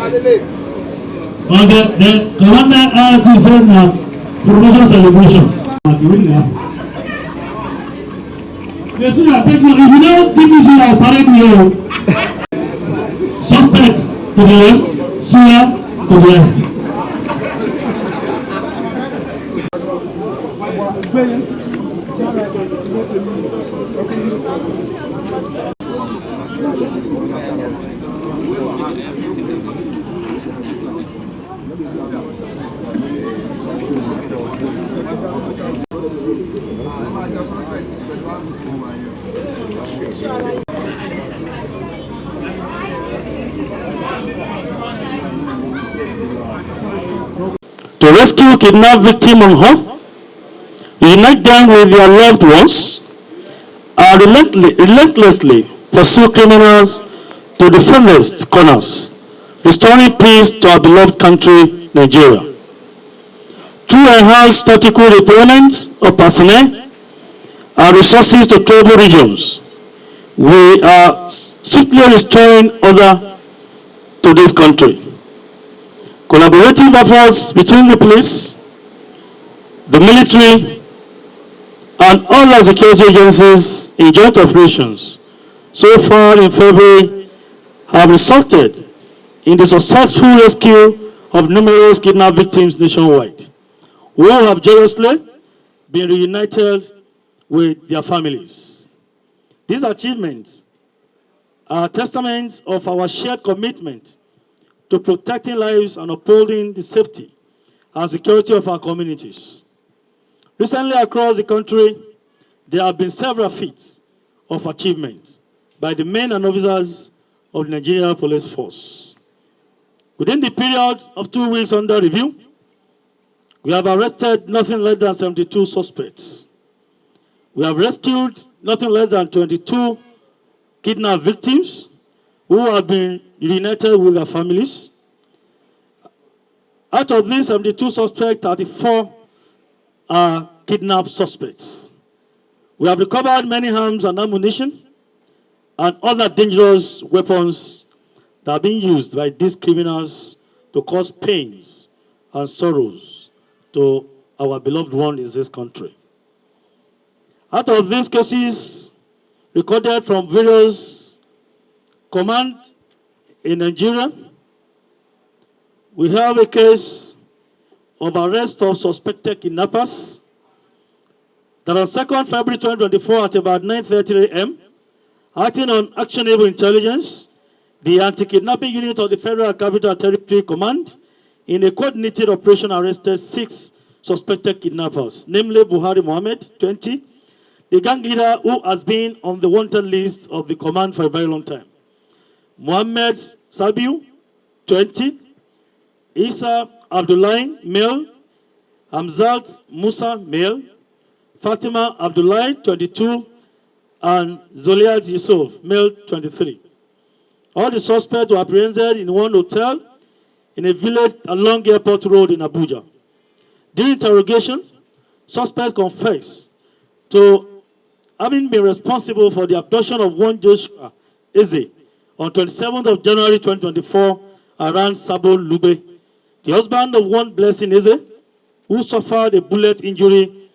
The commander RT said now promotion celebration. Yes, sir, I take no. If you don't give me your parade me, suspect to the left, Syria to the left. To rescue kidnapped victims on earth, unite them with their loved ones, and relentlessly pursue criminals to the furthest corners, restoring peace to our beloved country, Nigeria. Through enhanced tactical deployment of personnel and resources to troubled regions, we are swiftly restoring order to this country. Collaborative efforts between the police, the military, and other security agencies in joint operations so far in February have resulted in the successful rescue of numerous kidnapped victims nationwide, who have joyously been reunited with their families. These achievements are testaments of our shared commitment to protecting lives and upholding the safety and security of our communities. Recently across the country, there have been several feats of achievement by the men and officers of the Nigerian Police Force. Within the period of 2 weeks under review, we have arrested nothing less than 72 suspects. We have rescued nothing less than 22 kidnapped victims who have been reunited with their families. Out of these 72 suspects, 34 are kidnapped suspects. We have recovered many arms and ammunition and other dangerous weapons that are being used by these criminals to cause pains and sorrows to our beloved ones in this country. Out of these cases recorded from various commands in Nigeria, we have a case of arrest of suspected kidnappers that on 2nd February 2024 at about 9:30 a.m., acting on actionable intelligence, the anti-kidnapping unit of the Federal Capital Territory Command in a coordinated operation arrested 6 suspected kidnappers, namely Buhari Mohammed, 20, the gang leader who has been on the wanted list of the command for a very long time. Mohammed Sabiu, 20, Isa Abdullahi, male, Hamzat Musa, male, Fatima Abdullahi, 22, and Zoliat Yusuf, male, 23. All the suspects were apprehended in one hotel in a village along Airport Road in Abuja. During interrogation, suspects confessed to having been responsible for the abduction of one Joshua Eze on 27th of January 2024 around Sabo Lube, the husband of one Blessing Eze, who suffered a bullet injury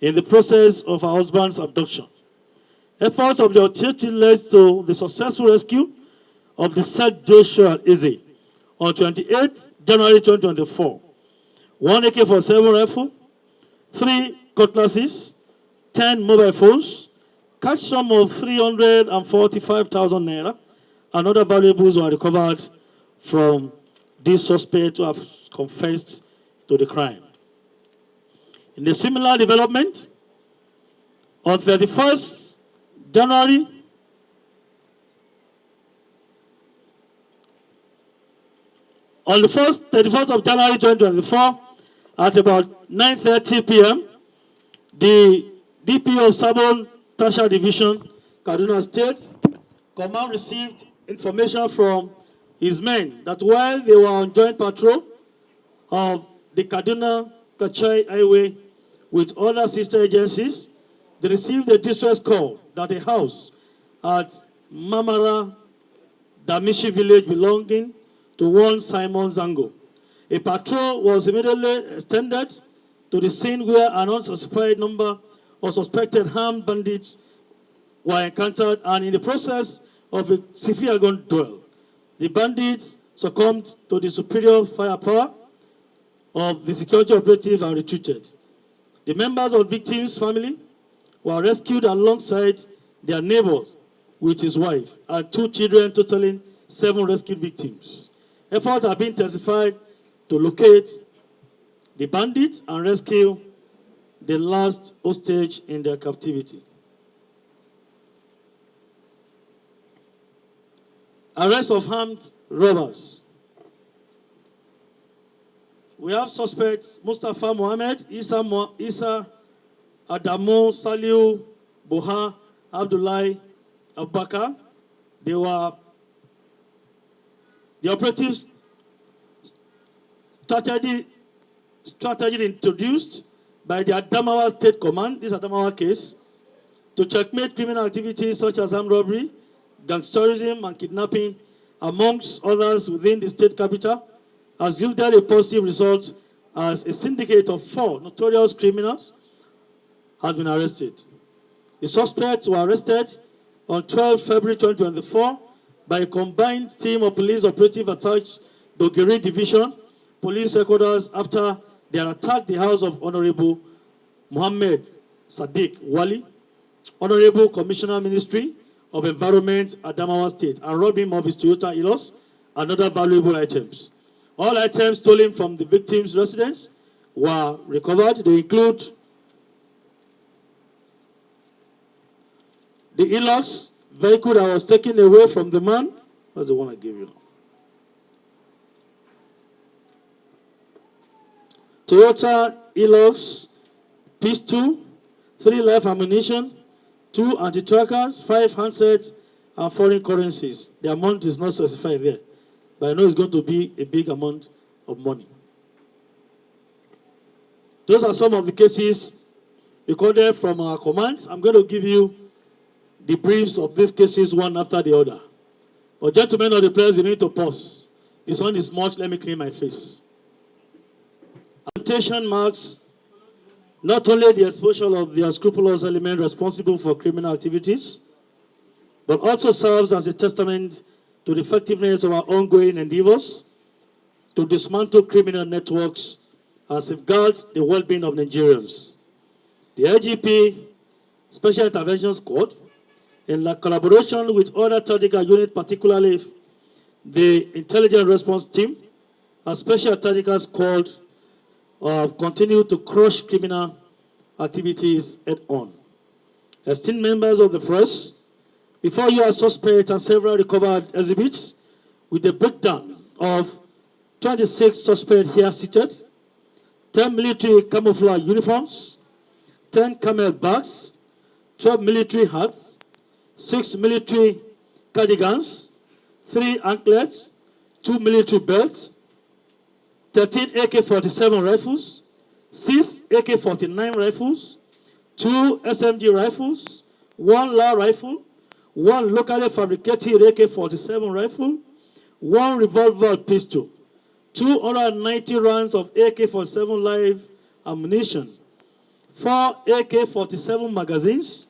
in the process of her husband's abduction. Efforts of the authorities led to the successful rescue of the said Joshua Eze on 28th January 2024. 1 AK-47 rifle, 3 cutlasses, 10 mobile phones, cash sum of 345,000 naira, and other valuables were recovered from these suspects who have confessed to the crime. In a similar development, on 31st January, on the 31st of January 2024, at about 9:30 p.m., the DP of Sabon Tasha Division, Kaduna State, Command received information from his men that while they were on joint patrol of the Kaduna-Kachai Highway with other sister agencies, they received a distress call that a house at Mamara Damishi village belonging to one Simon Zango. A patrol was immediately extended to the scene where an unsuspected number of suspected armed bandits were encountered, and in the process of a severe gun duel, the bandits succumbed to the superior firepower of the security operatives and retreated. The members of the victims' family were rescued alongside their neighbors with his wife and 2 children, totaling 7 rescued victims. Efforts have been intensified to locate the bandits and rescue the last hostage in their captivity. Arrest of armed robbers. We have suspects Mustafa Mohammed, Isa Adamu, Saliu, Boha, Abdullahi, Abubakar. The operatives strategy introduced by the Adamawa State Command, this Adamawa case, to checkmate criminal activities such as armed robbery, gangsterism, and kidnapping, amongst others within the state capital, has yielded a positive result as a syndicate of 4 notorious criminals has been arrested. The suspects were arrested on 12 February 2024 by a combined team of police operative attached to Giri Division Police Headquarters after they had attacked the house of Honorable Muhammad Sadiq Wali, Honorable Commissioner Ministry of Environment, Adamawa State, and robbed him of his Toyota Hilux and other valuable items. All items stolen from the victim's residence were recovered. They include the Hilux vehicle that was taken away from the man. That's the one I gave you. Toyota Hilux, pistol, 3 live ammunition, 2 anti-trackers, 5 handsets, and foreign currencies. The amount is not specified there, but I know it's going to be a big amount of money. Those are some of the cases recorded from our commands. I'm going to give you the briefs of these cases one after the other. But gentlemen of the players, you need to pause. The sun is much. Let me clean my face. Temptation marks not only the exposure of the unscrupulous element responsible for criminal activities, but also serves as a testament to the effectiveness of our ongoing endeavors to dismantle criminal networks and safeguard the well-being of Nigerians. The IGP Special Intervention Squad, in collaboration with other tactical units, particularly the Intelligence Response Team, and Special Tactical Squad, continue to crush criminal activities head-on. Esteemed members of the press, before you are suspects and several recovered exhibits with a breakdown of 26 suspects here seated, 10 military camouflage uniforms, 10 camel bags, 12 military hats, 6 military cardigans, 3 anklets, 2 military belts, 13 AK-47 rifles, 6 AK-49 rifles, 2 SMG rifles, 1 LA rifle, 1 locally fabricated AK-47 rifle, 1 revolver pistol, 290 rounds of AK-47 live ammunition, 4 AK-47 magazines,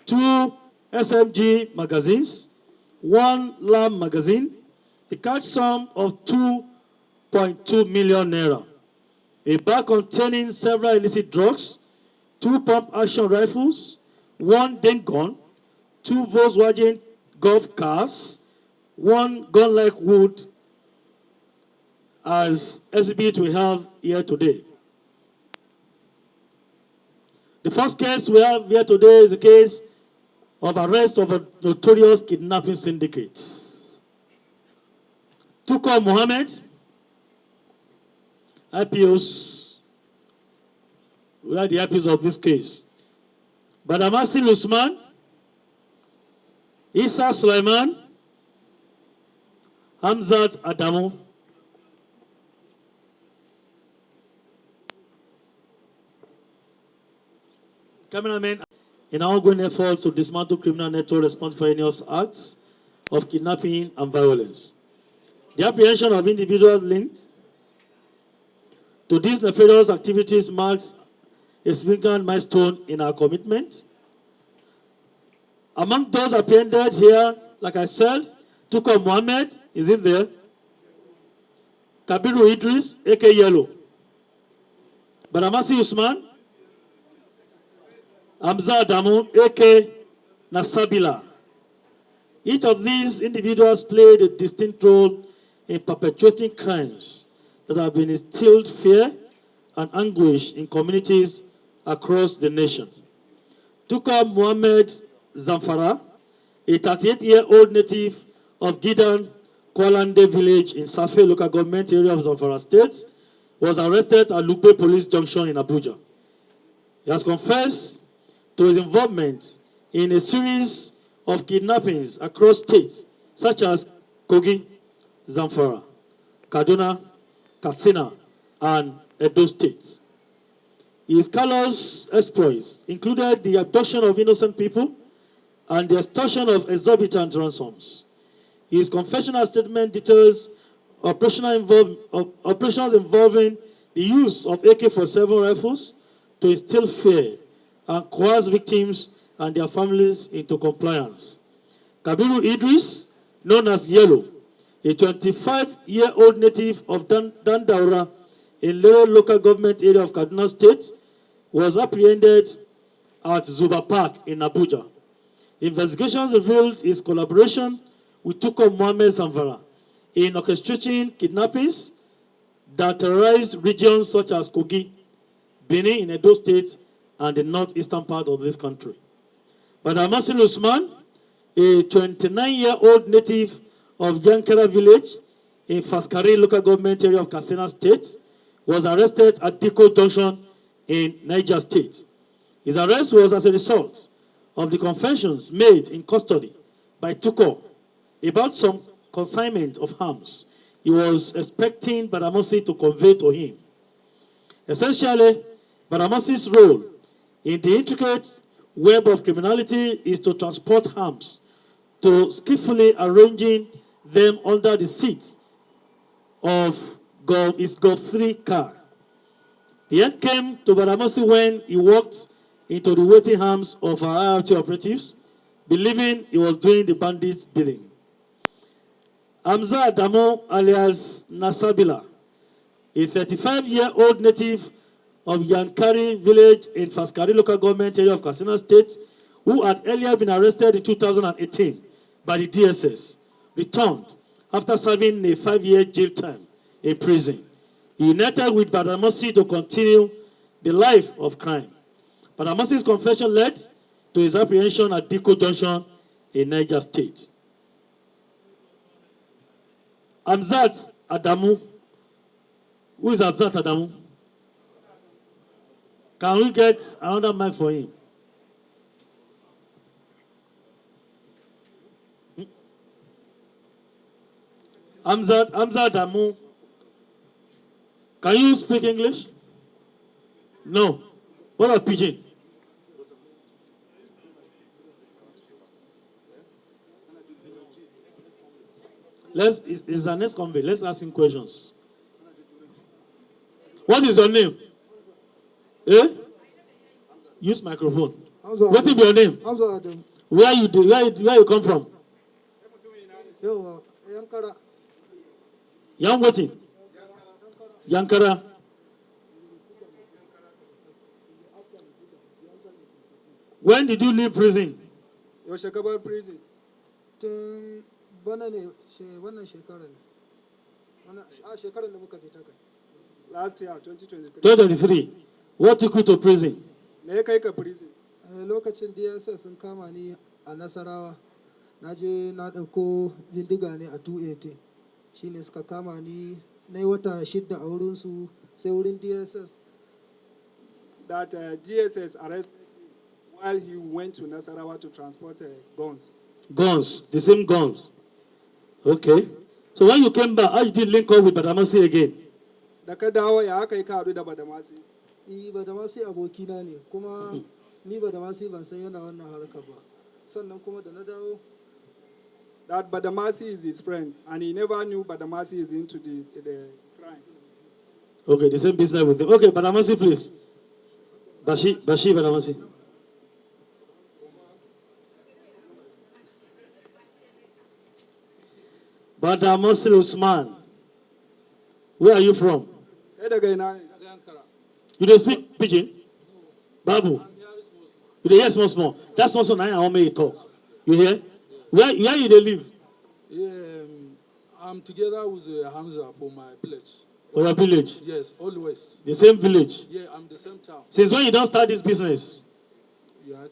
2 SMG magazines, 1 LAM magazine, the cash sum of 2.2 million naira, a bag containing several illicit drugs, 2 pump-action rifles, 1 den gun, 2 Volkswagen golf cars, 1 gun-like wood, as exhibit we have here today. The first case we have here today is a case of arrest of a notorious kidnapping syndicate. Tuko Mohammed, IPOs, we are the IPOs of this case. Badamasi Usman, Isa Sulaiman, Hamzat Adamu, cameramen, in our ongoing efforts to dismantle criminal network responsible for heinous acts of kidnapping and violence. The apprehension of individuals linked to these nefarious activities marks a significant milestone in our commitment. Among those apprehended here, like I said, Tuko Mohammed is in there. Kabiru Idris, aka Yellow. Baramasi Usman, Hamza Adamu, aka Nasabila. Each of these individuals played a distinct role in perpetuating crimes that have been instilled fear and anguish in communities across the nation. Tuka Muhammad Zamfara, a 38-year-old native of Gidan, Kwalande village in Safe local government area of Zamfara state, was arrested at Lugbe police junction in Abuja. He has confessed to his involvement in a series of kidnappings across states such as Kogi, Zamfara, Kaduna, Katsina, and Edo states. His callous exploits included the abduction of innocent people and the extortion of exorbitant ransoms. His confessional statement details operations involving the use of AK-47 rifles to instill fear and coerce victims and their families into compliance. Kabiru Idris, known as Yellow, a 25-year-old native of Dandaura in Lero local government area of Kaduna State, was apprehended at Zuba Park in Abuja. Investigations revealed his collaboration with Tuko Mohammed Zamfara in orchestrating kidnappings that terrorized regions such as Kogi, Benin in Edo State, and the northeastern part of this country. But Amasin Usman, a 29-year-old native of Yankara village in Faskari local government area of Katsina State, was arrested at Diko Junction in Niger State. His arrest was as a result of the confessions made in custody by Tuko about some consignment of arms he was expecting Badamosi to convey to him. Essentially, Badamosi's role in the intricate web of criminality is to transport arms, to skillfully arranging them under the seat of his Golf 3 car. The end came to Badamosi when he walked into the waiting arms of our IRT operatives, believing he was doing the bandits' bidding. Hamza Adamu alias Nasabila, a 35-year-old native of Yankari village in Faskari local government area of Katsina State, who had earlier been arrested in 2018 by the DSS, returned after serving a 5-year jail term in prison. He united with Badamosi to continue the life of crime. Badamosi's confession led to his apprehension at Diko Junction in Niger State. Hamzat Adamu. Who is Hamzat Adamu? Can we get another mic for him? Hamzat Adamu. Can you speak English? No. What about Pidgin? It's our next convey. Let's ask him questions. What is your name? Eh? Use microphone. What is your name? Where you come from? Young waiting. Yankara. When did you leave prison? Yaushe ka bar prison? Tun bana ne wannan shekarar ne. Shekarar da muka fita kai. Last year, 2023. 2023. What took you to prison? Me ya kai ka prison? Lokacin DSS sun kama ni a Nasarawa. Na je na ɗauko bindiga ne a 280. Shi ne suka kama ni na yi wata 6 a wurinsu sai wurin DSS. That DSS arrested him while he went to Nasarawa to transport guns. Guns, the same guns. Okay. So when you came back, how did you link up with Badamasi again? Da ka dawo ya aka yi ka haɗu da Badamasi? Badamasi abokina ne, kuma ni Badamasi ban san yana wannan harkar ba. Sannan kuma da na dawo. that Badamasi is his friend, and he never knew Badamasi is into the crime. Okay, the same business with them. Okay, Badamasi, please. Bashi Badamasi. Badamasi Usman. Where are you from? You don't speak pidgin? Babu. You dey hear small. That's not so nice. I want me to talk. You hear? Where you dey live? I'm together with Hamza for my village. For your village? Yes, always. The same village? Yeah, I'm the same town. Since when you don't start this business? Yeah.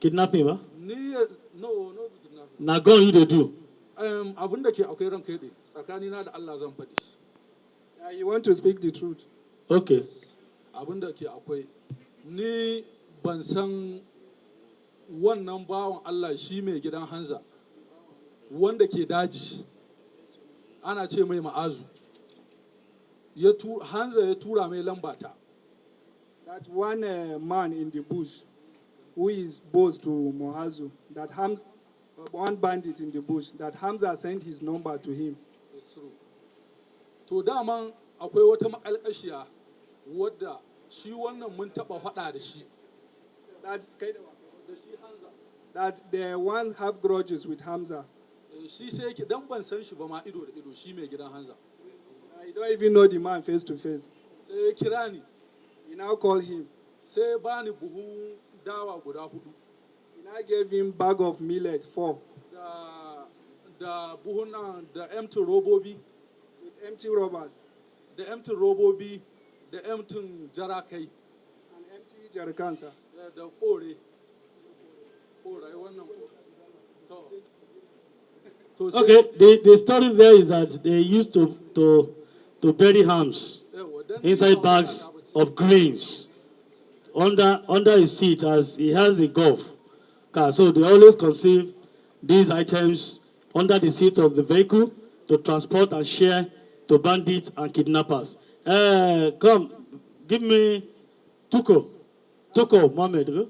Kidnapping, huh? No, kidnapping. Now go on, you dey do. Abin da ke akwai ran kai ne tsakanina da Allah zan faɗi. You want to speak the truth. Okay. Abin da ke akwai ni ban san wannan bawan Allah shi mai gidan Hanza wanda ke daji ana ce mai Ma'azu Hanza ya tura mai lambata. That one man in the bush who is boss to Mohazu, that one bandit in the bush, that Hamza sent his number to him. It's true. To daman akwai wata ma'alƙashiya wadda shi wannan mun taɓa faɗa da shi. That the ones have grudges with Hamza. Shi sai yake dan ban san shi ba ma ido da ido shi mai gidan Hamza. You don't even know the man face to face. Sai ya kira ni. He now called him. Sai bani buhun dawa guda 4. He now gave him bag of millet 4. Da buhun da empty robobi. With empty robbers. Da empty robobi da empty jarakai. And empty jerrycans. Da kore. Kore wannan. Okay, the story there is that they used to bury hams inside bags of grains under his seat as he has a golf car. So they always conceal these items under the seat of the vehicle to transport and share to bandits and kidnappers. Come, give me Tuko, Mohammed.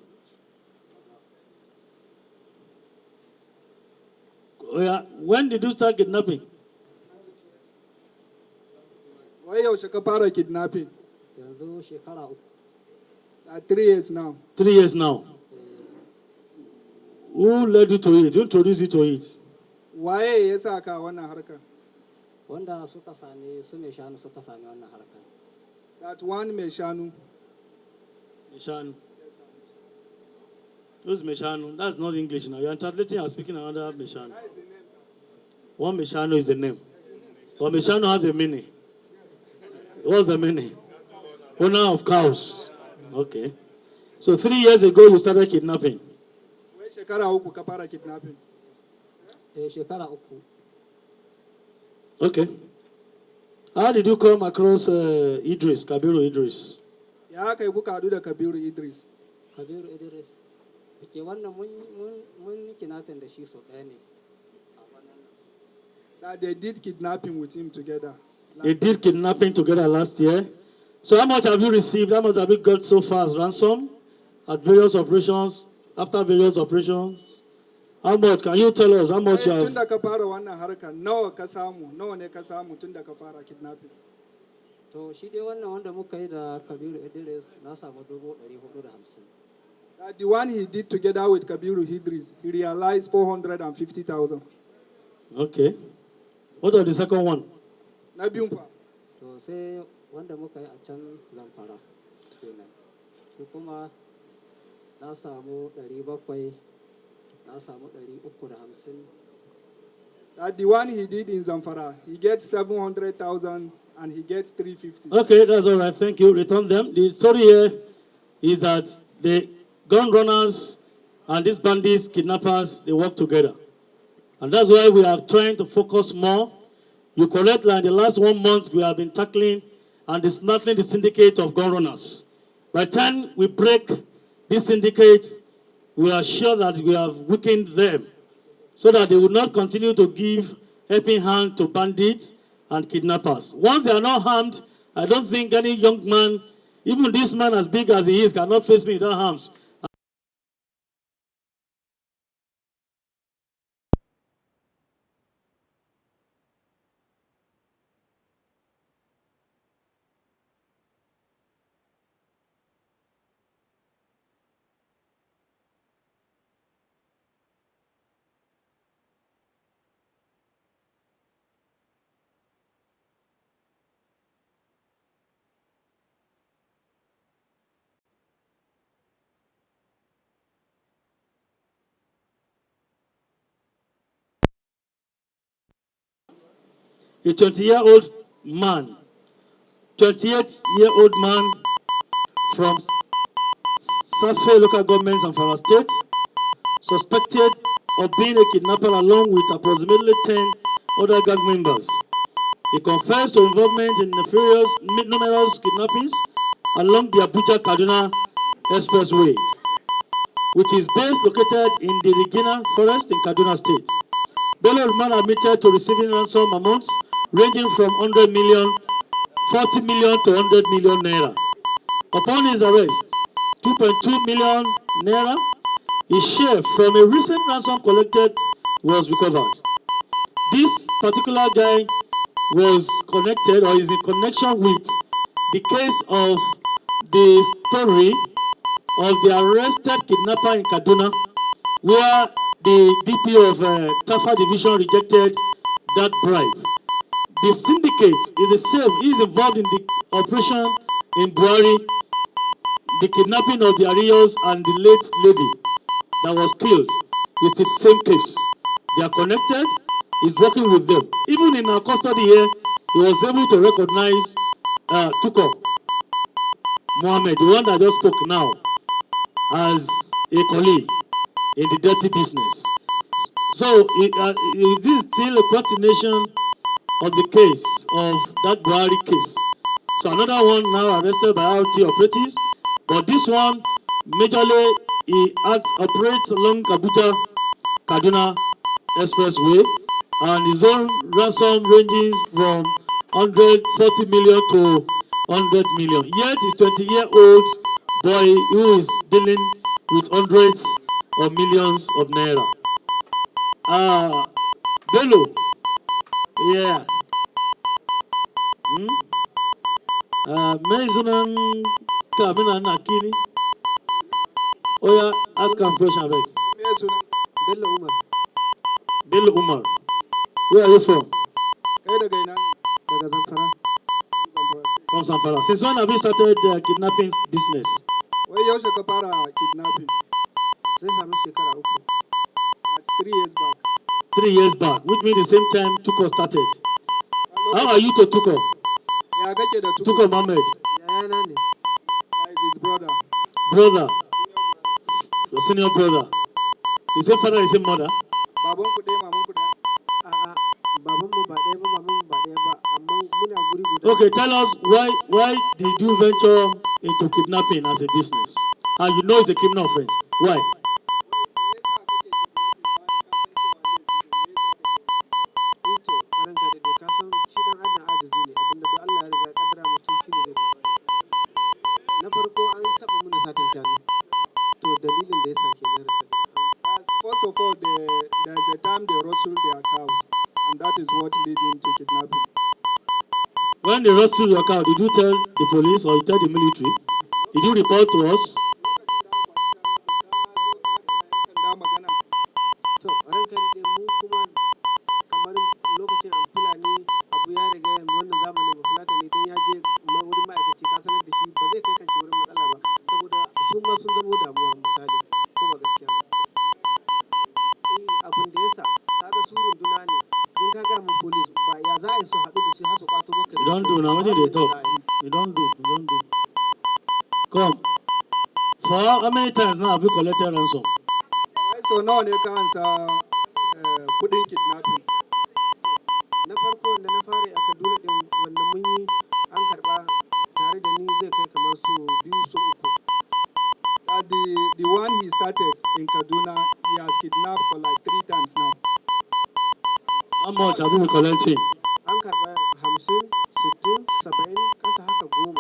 When did you start kidnapping? Why yaushe ka fara kidnapping? Yanzu shekara uku. 3 years now. 3 years now. Who led you to it? Who introduced you to it? Waye ya sa ka wannan harkar? Wanda suka sani su mai shanu suka sani wannan harkar. That one mai shanu. Meshanu. Who's Meshanu? That's not English now. You're translating and speaking another Meshanu. One Meshanu is the name. But Meshanu has a meaning. What's the meaning? Owner of cows. Okay. So 3 years ago you started kidnapping. Wai shekara uku ka fara kidnapping. Shekara uku. Okay. How did you come across Kabiru Idris? Ya kai kuka hadu da Kabiru Idris. Kabiru Idris. Ke wannan mun yi kidnapping da shi sau ɗaya ne. That they did kidnapping with him together. They did kidnapping together last year. So how much have you received? How much have you got so far as ransom at various operations? After various operations? How much? Can you tell us how much you have? Tun da ka fara wannan harkar nawa ne ka samu tun da ka fara kidnapping? To shi dai wannan wanda muka yi da Kabiru Idris na samu 450. The one he did together with Kabiru Idris, he realized 450,000. Okay. What was the second one? Na biyun fa. To sai wanda muka yi a can Zamfara kenan. Shi kuma na samu 700, na samu 350. The one he did in Zamfara, he gets 700,000 and he gets 350. Okay, that's all right. Thank you. Return them. The story here is that the gun runners and these bandits, kidnappers, they work together. And that's why we are trying to focus more. You correct, like the last 1 month we have been tackling and dismantling the syndicate of gun runners. By the time we break this syndicate, we are sure that we have weakened them so that they will not continue to give helping hand to bandits and kidnappers. Once they are not harmed, I don't think any young man, even this man as big as he is, cannot face me without harms. a 20-year-old man, 28-year-old man from Safe local government and Zamfara State, suspected of being a kidnapper along with approximately 10 other gang members. He confessed to involvement in numerous kidnappings along the Abuja-Kaduna Expressway, which is base located in the Regina Forest in Kaduna State. Bello Usman admitted to receiving ransom amounts ranging from 100 million, 40 million to 100 million naira. Upon his arrest, 2.2 million naira, his share from a recent ransom collected, was recovered. This particular guy was connected or is in connection with the case of the story of the arrested kidnapper in Kaduna, where the DP of Tafa Division rejected that bribe. The syndicate is the same. He is involved in the operation in Buhari, the kidnapping of the Arios and the late lady that was killed. It's the same case. They are connected. He's working with them. Even in our custody here, he was able to recognize Tuko Mohammed, the one that just spoke now, as a colleague in the dirty business. So this is still a continuation of the case of that Buhari case. So another one now arrested by RT operatives, but this one majorly he operates along Abuja Kaduna Expressway, and his own ransom ranges from 140 million to 100 million. Yet he's 20-year-old boy who is dealing with hundreds of millions of naira. Bello, yeah. Mezunan Kamina Nakini. Oh yeah, ask him question back. Bello Umar. Bello Umar. Where are you from? Daga Zamfara. From Zamfara. Since when have you started the kidnapping business? Wai yaushe ka fara kidnapping? Sai sami shekara uku. That's 3 years back. 3 years back, which means the same time Tuko started. How are you to Tuko? Ya kake da Tuko Mohammed. Yayana ne. Is his brother. Brother. Your senior brother. The same father, the same mother. Baban ku ɗaya, maman ku ɗaya. A'a, babanmu ba ɗaya ba, mamanmu ba ɗaya ba, amma muna guri guda. Okay, tell us why did you venture into kidnapping as a business? And you know it's a criminal offense. Why? Ito, a ranka da dai ka san shi dan adam ajizi ne, abinda duk Allah ya riga ya kaddara mutum shi ne zai faru. Na farko an taɓa mana satan shanu. To dalilin da ya sa ke nan ranka da First of all, there's a time they rustle their cows, and that is what led him to kidnapping. When they rustled your car, did you tell the police or you tell the military? Did you report to us? To, ranka da dai mu kuma kamar lokacin an Fulani abu ya riga yanzu wannan zamanin ba Fulatani idan ya je wurin ma'aikaci ka sanar da shi ba zai kai kanshi wurin matsala ba saboda su ma sun zamo damuwa misali ko ba gaskiya ba. Abin da yasa kaga su runduna ne idan ka ga mu police ba ya za a yi su haɗu da su har su kwato maka. You don't do now. What did they talk? You don't do. Come. For how many times now have you collected ransom? Wai so nawa ne ka ansa kudin kidnapping? Na farko wanda na fara a Kaduna din wanda mun yi an karba tare da ni zai kai kamar su biyu su uku. The one he started in Kaduna, he has kidnapped for like 3 times now. How much have you been collecting? An karba 50, 60, 70 kasa haka 10.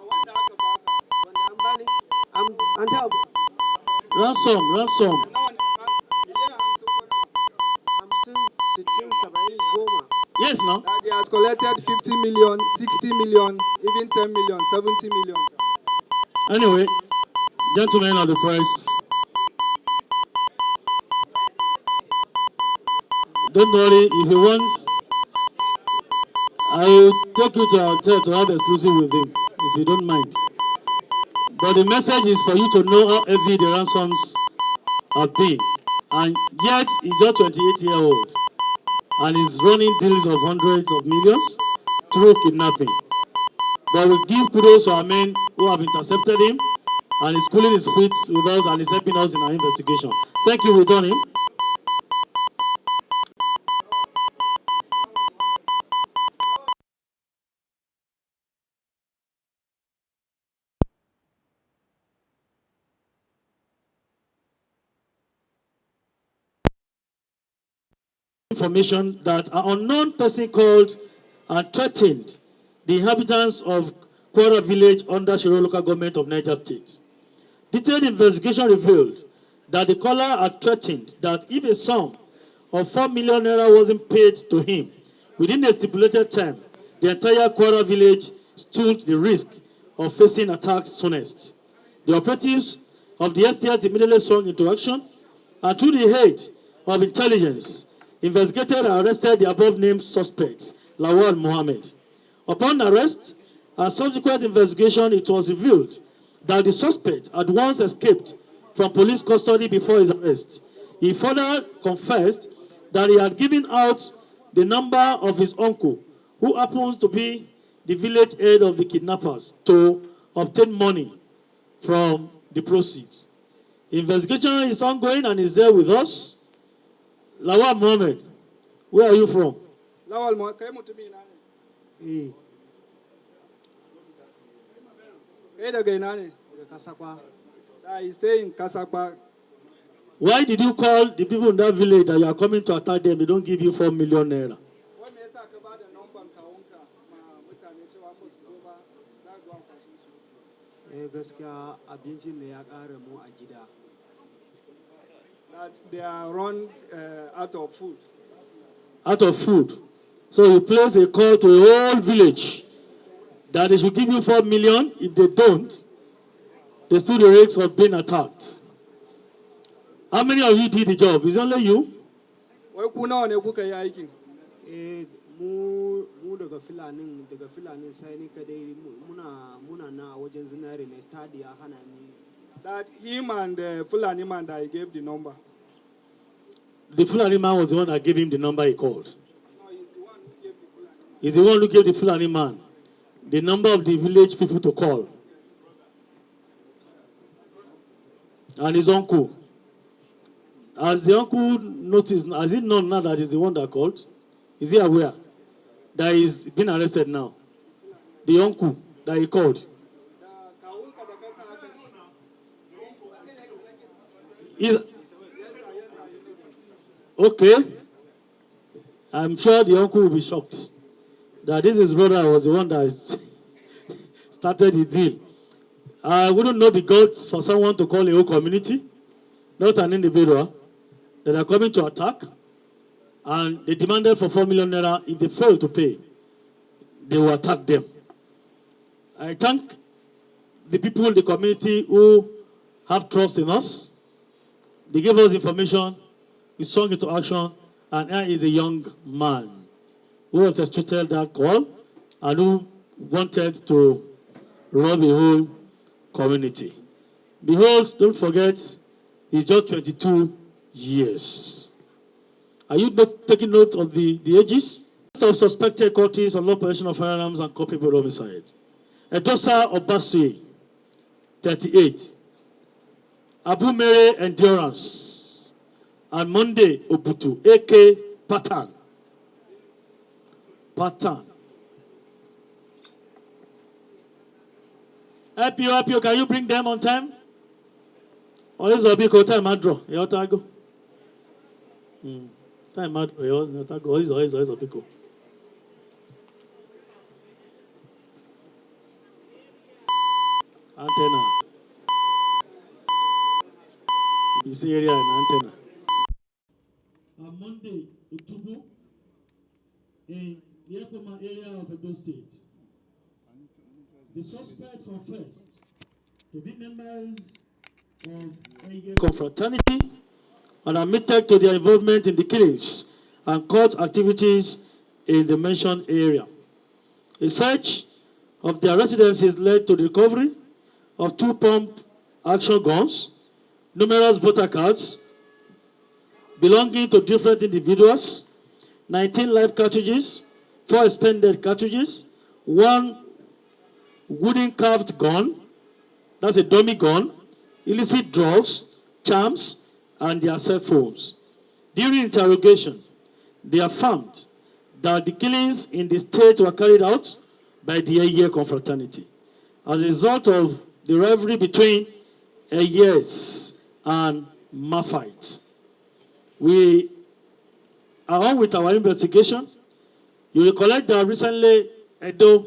Wanda aka baka. Wanda an bani an taɓa Ransom. Nawa ne? Miliyan 50 ko nawa? 50, 60, 70, 10. Yes, now. That he has collected 50 million, 60 million, even 10 million, 70 million. Anyway, gentlemen of the press, don't worry. If you want, I will take you to our hotel to have exclusive with him, if you don't mind. But the message is for you to know how heavy the ransoms have been. And yet, he's just 28-year-old. and is running deals of hundreds of millions through kidnapping. But we give kudos to our men who have intercepted him and is cooling his feet with us and is helping us in our investigation. Thank you, returning. Information that an unknown person called and threatened the inhabitants of Kwara village under Shiro local government of Niger State. Detailed investigation revealed that the caller had threatened that if a sum of 4 million naira wasn't paid to him within a stipulated time, the entire Kwara village stood the risk of facing attacks soonest. The operatives of the STS immediately swung into action and through the aid of intelligence, investigated and arrested the above-named suspects, Lawal Mohammed. Upon arrest and subsequent investigation, it was revealed that the suspect had once escaped from police custody before his arrest. He further confessed that he had given out the number of his uncle, who happens to be the village head of the kidnappers, to obtain money from the proceeds. Investigation is ongoing and is there with us. Lawal Mohammed, where are you from? Lawal Mohammed, kai mutumi ina ne? Kai daga ina ne? Daga Kasakwa. I stay in Kasakwa. Why did you call the people in that village that you are coming to attack them? They don't give you 4 million naira. Wai me yasa ka bada number kawunka ma mutane cewa ba su zo ba za su zo kwashe su? Gaskiya abincin ne ya ƙara mu a gida. That they are run out of food. Out of food. So you place a call to a whole village that they should give you 4 million. If they don't, they still the risk of being attacked. How many of you did the job? Is it only you? Wai ku nawa ne kuka yi aikin? Mu daga filanin sai ni kadai muna na wajen zinare ne tadi ya hana ni. That him and the Fulani man that I gave the number. The Fulani man was the one that gave him the number he called. No, he's the one who gave the Fulani. He's the one who gave the Fulani man the number of the village people to call. And his uncle. Has the uncle noticed, has he known now that he's the one that called? Is he aware that he's been arrested now? The uncle that he called. Is, okay. I'm sure the uncle will be shocked that this his brother was the one that started the deal. I wouldn't know the guts for someone to call a whole community, not an individual, that are coming to attack, and they demanded for 4 million naira. If they fail to pay, they will attack them. I thank the people in the community who have trust in us. They gave us information, we swung into action, and here is a young man who orchestrated that call and who wanted to rob the whole community. Behold, don't forget, he's just 22 years. Are you not taking note of the ages? Of suspected cultists on low possession of firearms and culpable homicide. Edosa Obasui, 38. Abu Mere Endurance. And Monday Obutu, AK Pattern. Pattern. Help you. Can you bring them on time? Or is a big time I draw? You have go. Time I draw. You have go. Is a big. Antenna. This area an antenna. On Monday, Utubu, in the Ekoma area of Edo State, the suspect confessed to be members of a confraternity and admitted to their involvement in the killings and court activities in the mentioned area. A search of their residences led to the recovery of 2 pump action guns, numerous voter cards belonging to different individuals, 19 live cartridges, 4 expended cartridges, 1 wooden carved gun, that's a dummy gun, illicit drugs, charms, and their cell phones. During interrogation, they affirmed that the killings in the state were carried out by the Eye confraternity as a result of the rivalry between Eyes and Mafites. We are on with our investigation. You recollect that recently Edo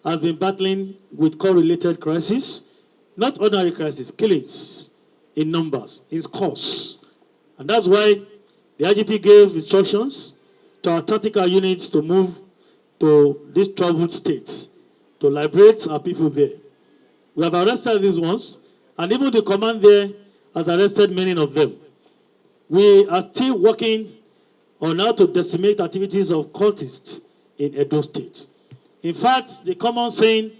has been battling with correlated crises, not ordinary crises, killings in numbers, in scores. And that's why the IGP gave instructions to our tactical units to move to these troubled states, to liberate our people there. We have arrested these ones, and even the command there has arrested many of them. We are still working on how to decimate activities of cultists in Edo State. In fact, the common saying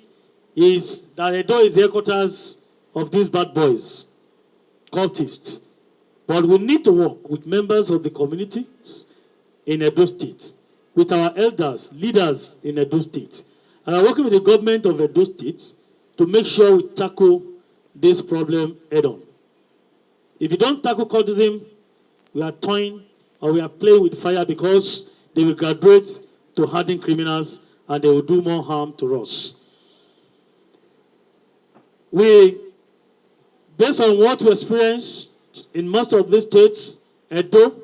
is that Edo is the headquarters of these bad boys, cultists. But we need to work with members of the communities in Edo State, with our elders, leaders in Edo State. And I'm working with the government of Edo State to make sure we tackle this problem head on. If you don't tackle cultism, we are toying or we are playing with fire because they will graduate to hardened criminals and they will do more harm to us. Based on what we experienced in most of these states, Edo,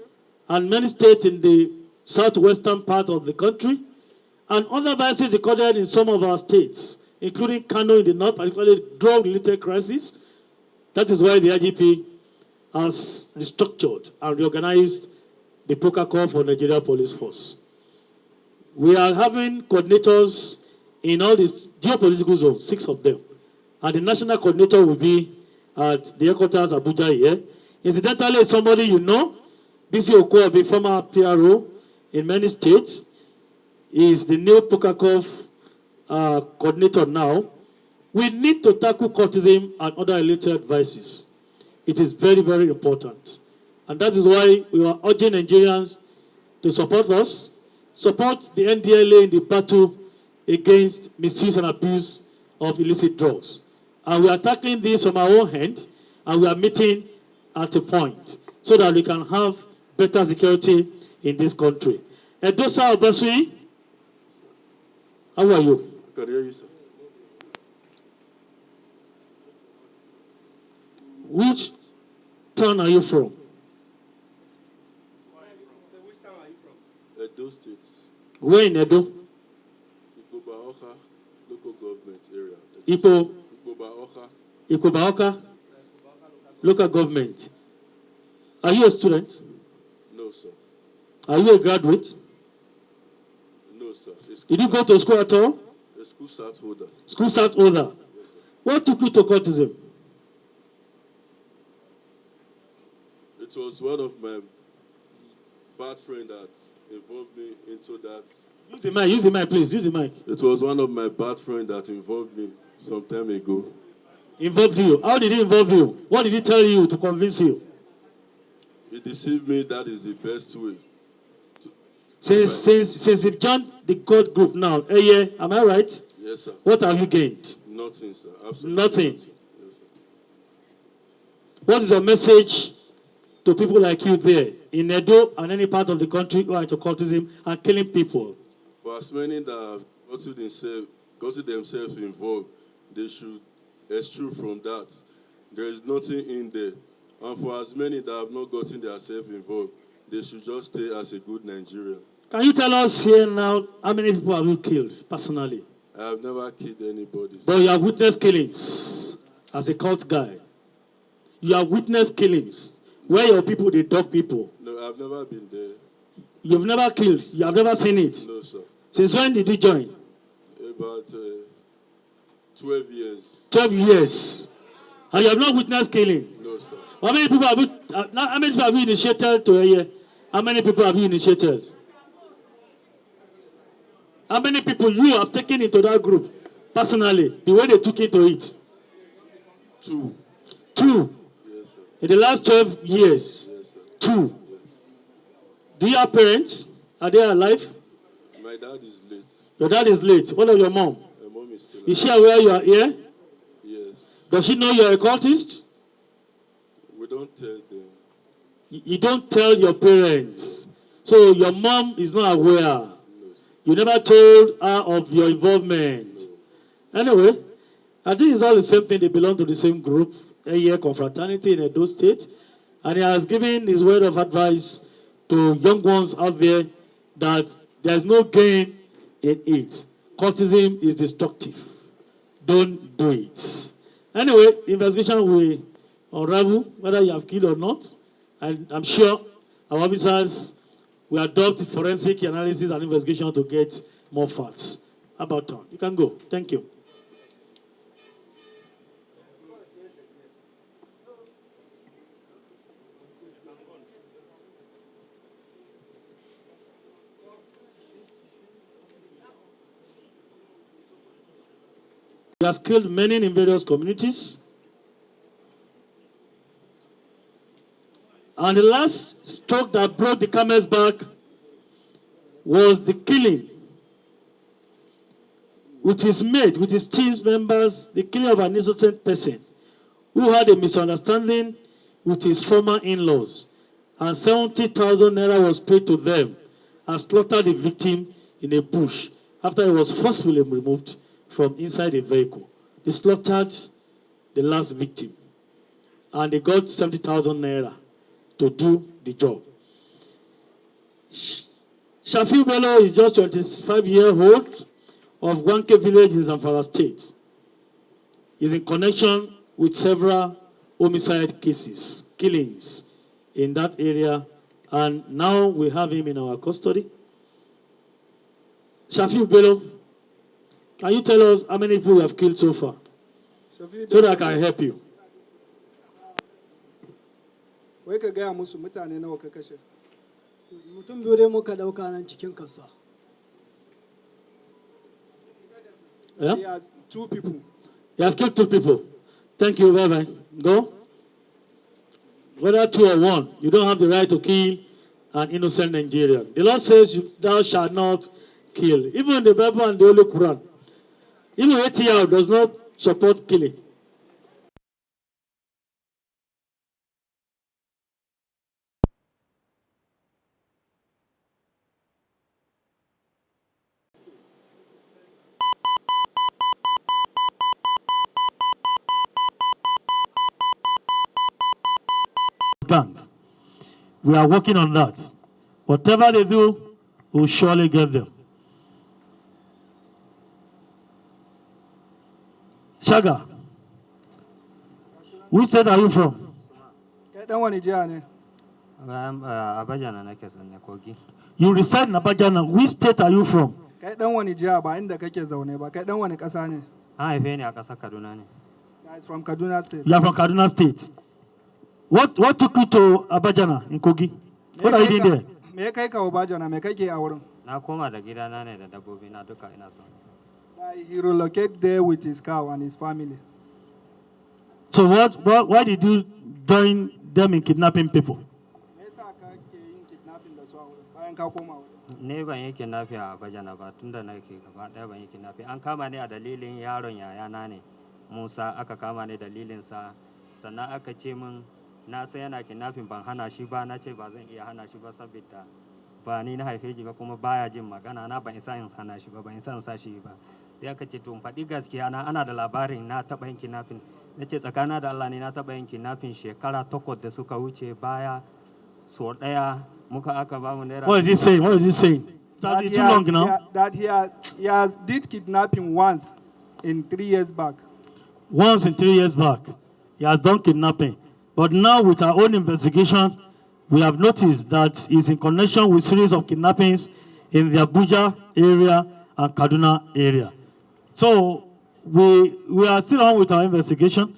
and many states in the southwestern part of the country, and other vices recorded in some of our states, including Kano in the north, particularly drug-related crisis. That is why the IGP has restructured and reorganized the protocol for Nigeria Police Force. We are having coordinators in all these geopolitical zones, 6 of them. And the national coordinator will be at the headquarters Abuja here. Incidentally, somebody you know, BC Okobi, former PRO in many states, is the new Pokakov coordinator now. We need to tackle cultism and other related vices. It is very, very important. And that is why we are urging Nigerians to support us, support the NDLA in the battle against misuse and abuse of illicit drugs. And we are tackling this from our own hand, and we are meeting at a point so that we can have better security in this country. Edosa Obasui, how are you? I can hear you, sir. Which town are you from? Which town are you from? Edo State. Where in Edo? Ikobaoka, local government area. Ikobaoka. Ikobaoka, local government. Are you a student? No, sir. Are you a graduate? No, sir. Did you go to school at all? A school start holder. School start holder. Yes, sir. What took you to cultism? It was one of my bad friends that involved me into that. Use the mic, please. Use the mic. It was one of my bad friends that involved me some time ago. Involved you? How did he involve you? What did he tell you to convince you? He deceived me. That is the best way. Since you've joined the God group now, am I right? Yes, sir. What have you gained? Nothing, sir. Absolutely Nothing. Yes, sir. What is your message to people like you there in Edo and any part of the country who are into cultism and killing people? For as many that have gotten themselves involved, they should eschew from that. There is nothing in there. And for as many that have not gotten themselves involved, they should just stay as a good Nigerian. Can you tell us here now how many people have you killed personally? I have never killed anybody. But you have witnessed killings as a cult guy. You have witnessed killings where your people, they dog people. No, I've never been there. You've never killed. You have never seen it. No, sir. Since when did you join? About 12 years. 12 years. And you have not witnessed killing. No, sir. How many people have you initiated to a year? How many people have you initiated? How many people you have taken into that group personally, the way they took into it? 2. 2. Yes, sir. In the last 12 years, Yes, sir. 2. Yes. Do you have parents? Are they alive? My dad is late. Your dad is late. What of your mom? My mom is still Is she aware you are here? Yes. Does she know you are a cultist? We don't tell them. You don't tell your parents. So your mom is not aware. No. You never told her of your involvement. No. Anyway, I think it's all the same thing. They belong to the same group, a year confraternity in Edo State. And he has given his word of advice to young ones out there that there's no gain in it. Cultism is destructive. Don't do it. Anyway, investigation will unravel whether you have killed or not. And I'm sure our officers will adopt forensic analysis and investigation to get more facts. About time. You can go. Thank you. He has killed many in various communities. And the last stroke that broke the camel's back was the killing with his mate, with his team members, the killing of an innocent person who had a misunderstanding with his former in-laws. And 70,000 naira was paid to them and slaughtered the victim in a bush after he was forcefully removed from inside a vehicle. They slaughtered the last victim. And they got 70,000 naira to do the job. Shafiu Bello is just 25-year-old of Wanke village in Zamfara State. He's in connection with several homicide cases, killings in that area, and now we have him in our custody. Shafiu Bello, can you tell us how many people you have killed so far? So that I can help you. Wai ka gaya musu mutane nawa ka kashe? Mutum biyu dai muka dauka nan cikin kasuwa. Yeah? He has 2 people. He has killed 2 people. Thank you, bye-bye. Go. Whether 2 or 1, you don't have the right to kill an innocent Nigerian. The Lord says, thou shalt not kill. Even the Bible and the Holy Quran. Even ATR does not support killing. Gang. We are working on that. Whatever they do, we'll surely get them. Shaga, which state are you from? Kai dan wani jiha ne? Abajana nake sanne Kogi. You reside in Abajana. Which state are you from? Kai dan wani jiha ba inda kake zaune ba. Kai dan wani ƙasa ne? An haife ni a ƙasar Kaduna ne. It's from Kaduna State. You are from Kaduna State. What took you to Abajana in Kogi? What are you doing there? Me kai ka Obajana? Me kake a wurin? Na koma da gidana ne da dabbobi na duka ina son. He relocated there with his cow and his family. So why did you join them in kidnapping people? Me yasa kake yin kidnapping da su a wurin bayan ka koma wurin? Ne ban yi kidnapping a Abajana ba tunda nake gaba ɗaya ban yi kidnapping. An kama ni a dalilin yaron yayana ne. Musa aka kama ni dalilin sa sannan aka ce min na sai yana kidnapping ban hana shi ba na ce ba zan iya hana shi ba saboda ba ni na haife shi ba kuma baya jin magana na ban isa in hana shi ba ban isa in sa shi ba sai aka ce to faɗi gaskiya na ana da labarin na taɓa yin kidnapping na ce tsakana da Allah ne na taɓa yin kidnapping shekara 8 da suka wuce baya so ɗaya muka aka ba mu naira. What is he saying? What is he saying? That is too long now. That he has did kidnapping once in 3 years back. Once in 3 years back, he has done kidnapping. But now with our own investigation, we have noticed that he's in connection with series of kidnappings in the Abuja area and Kaduna area. So we are still on with our investigation,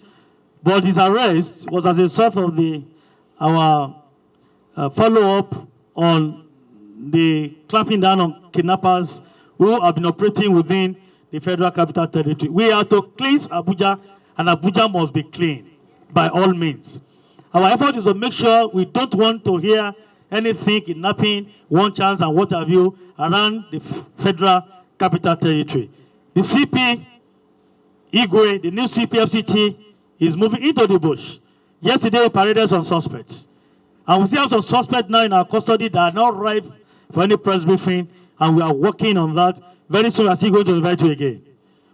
but his arrest was as a result of our follow-up on the clamping down on kidnappers who have been operating within the Federal Capital Territory. We are to cleanse Abuja, and Abuja must be clean by all means. Our effort is to make sure we don't want to hear anything, kidnapping, one chance and what have you, around the Federal Capital Territory. The CP, Igwe, the new CPFCT, is moving into the bush. Yesterday, he paraded some suspects. And we still have some suspects now in our custody that are not ripe for any press briefing, and we are working on that. Very soon, we are still going to invite you again.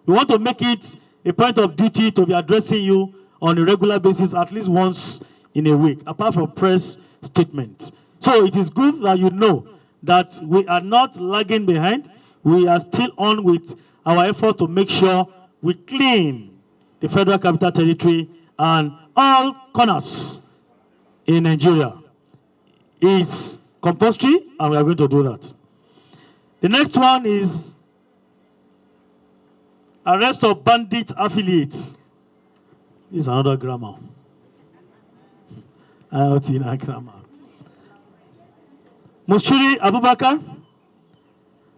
We want to make it a point of duty to be addressing you on a regular basis, at least once in a week, apart from press statements. So it is good that you know that we are not lagging behind. We are still on with our effort to make sure we clean the Federal Capital Territory and all corners in Nigeria. It's compulsory, and we are going to do that. The next one is arrest of bandit affiliates. This is another grammar. Grammar. Mushiri Abubakar,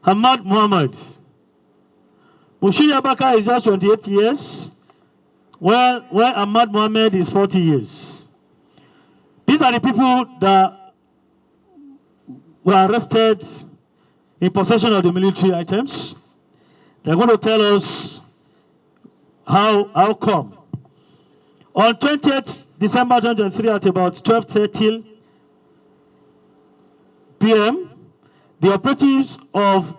Hamad Muhammad. Mushiri Abubakar is just 28 years, where Ahmad Muhammad is 40 years. These are the people that were arrested in possession of the military items. They're going to tell us how come. On 20th December 2023 at about 12:30 p.m., the operatives of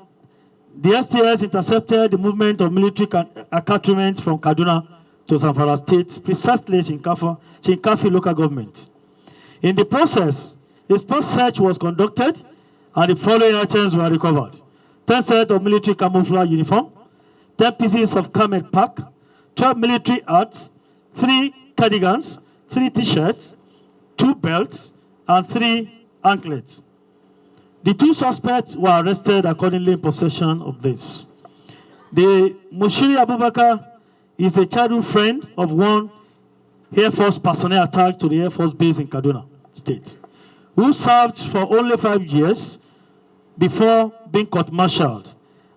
the STS intercepted the movement of military accoutrements from Kaduna to Zamfara State, precisely Shinkafi local government. In the process, a spot search was conducted and the following items were recovered: 10 sets of military camouflage uniform, 10 pieces of garment pack, 12 military hats, 3 cardigans, 3 t-shirts, 2 belts, and 3 anklets. The 2 suspects were arrested accordingly in possession of this. The Mushiri Abubakar is a childhood friend of one Air Force personnel attached to the Air Force base in Kaduna State, who served for only 5 years before being court-martialed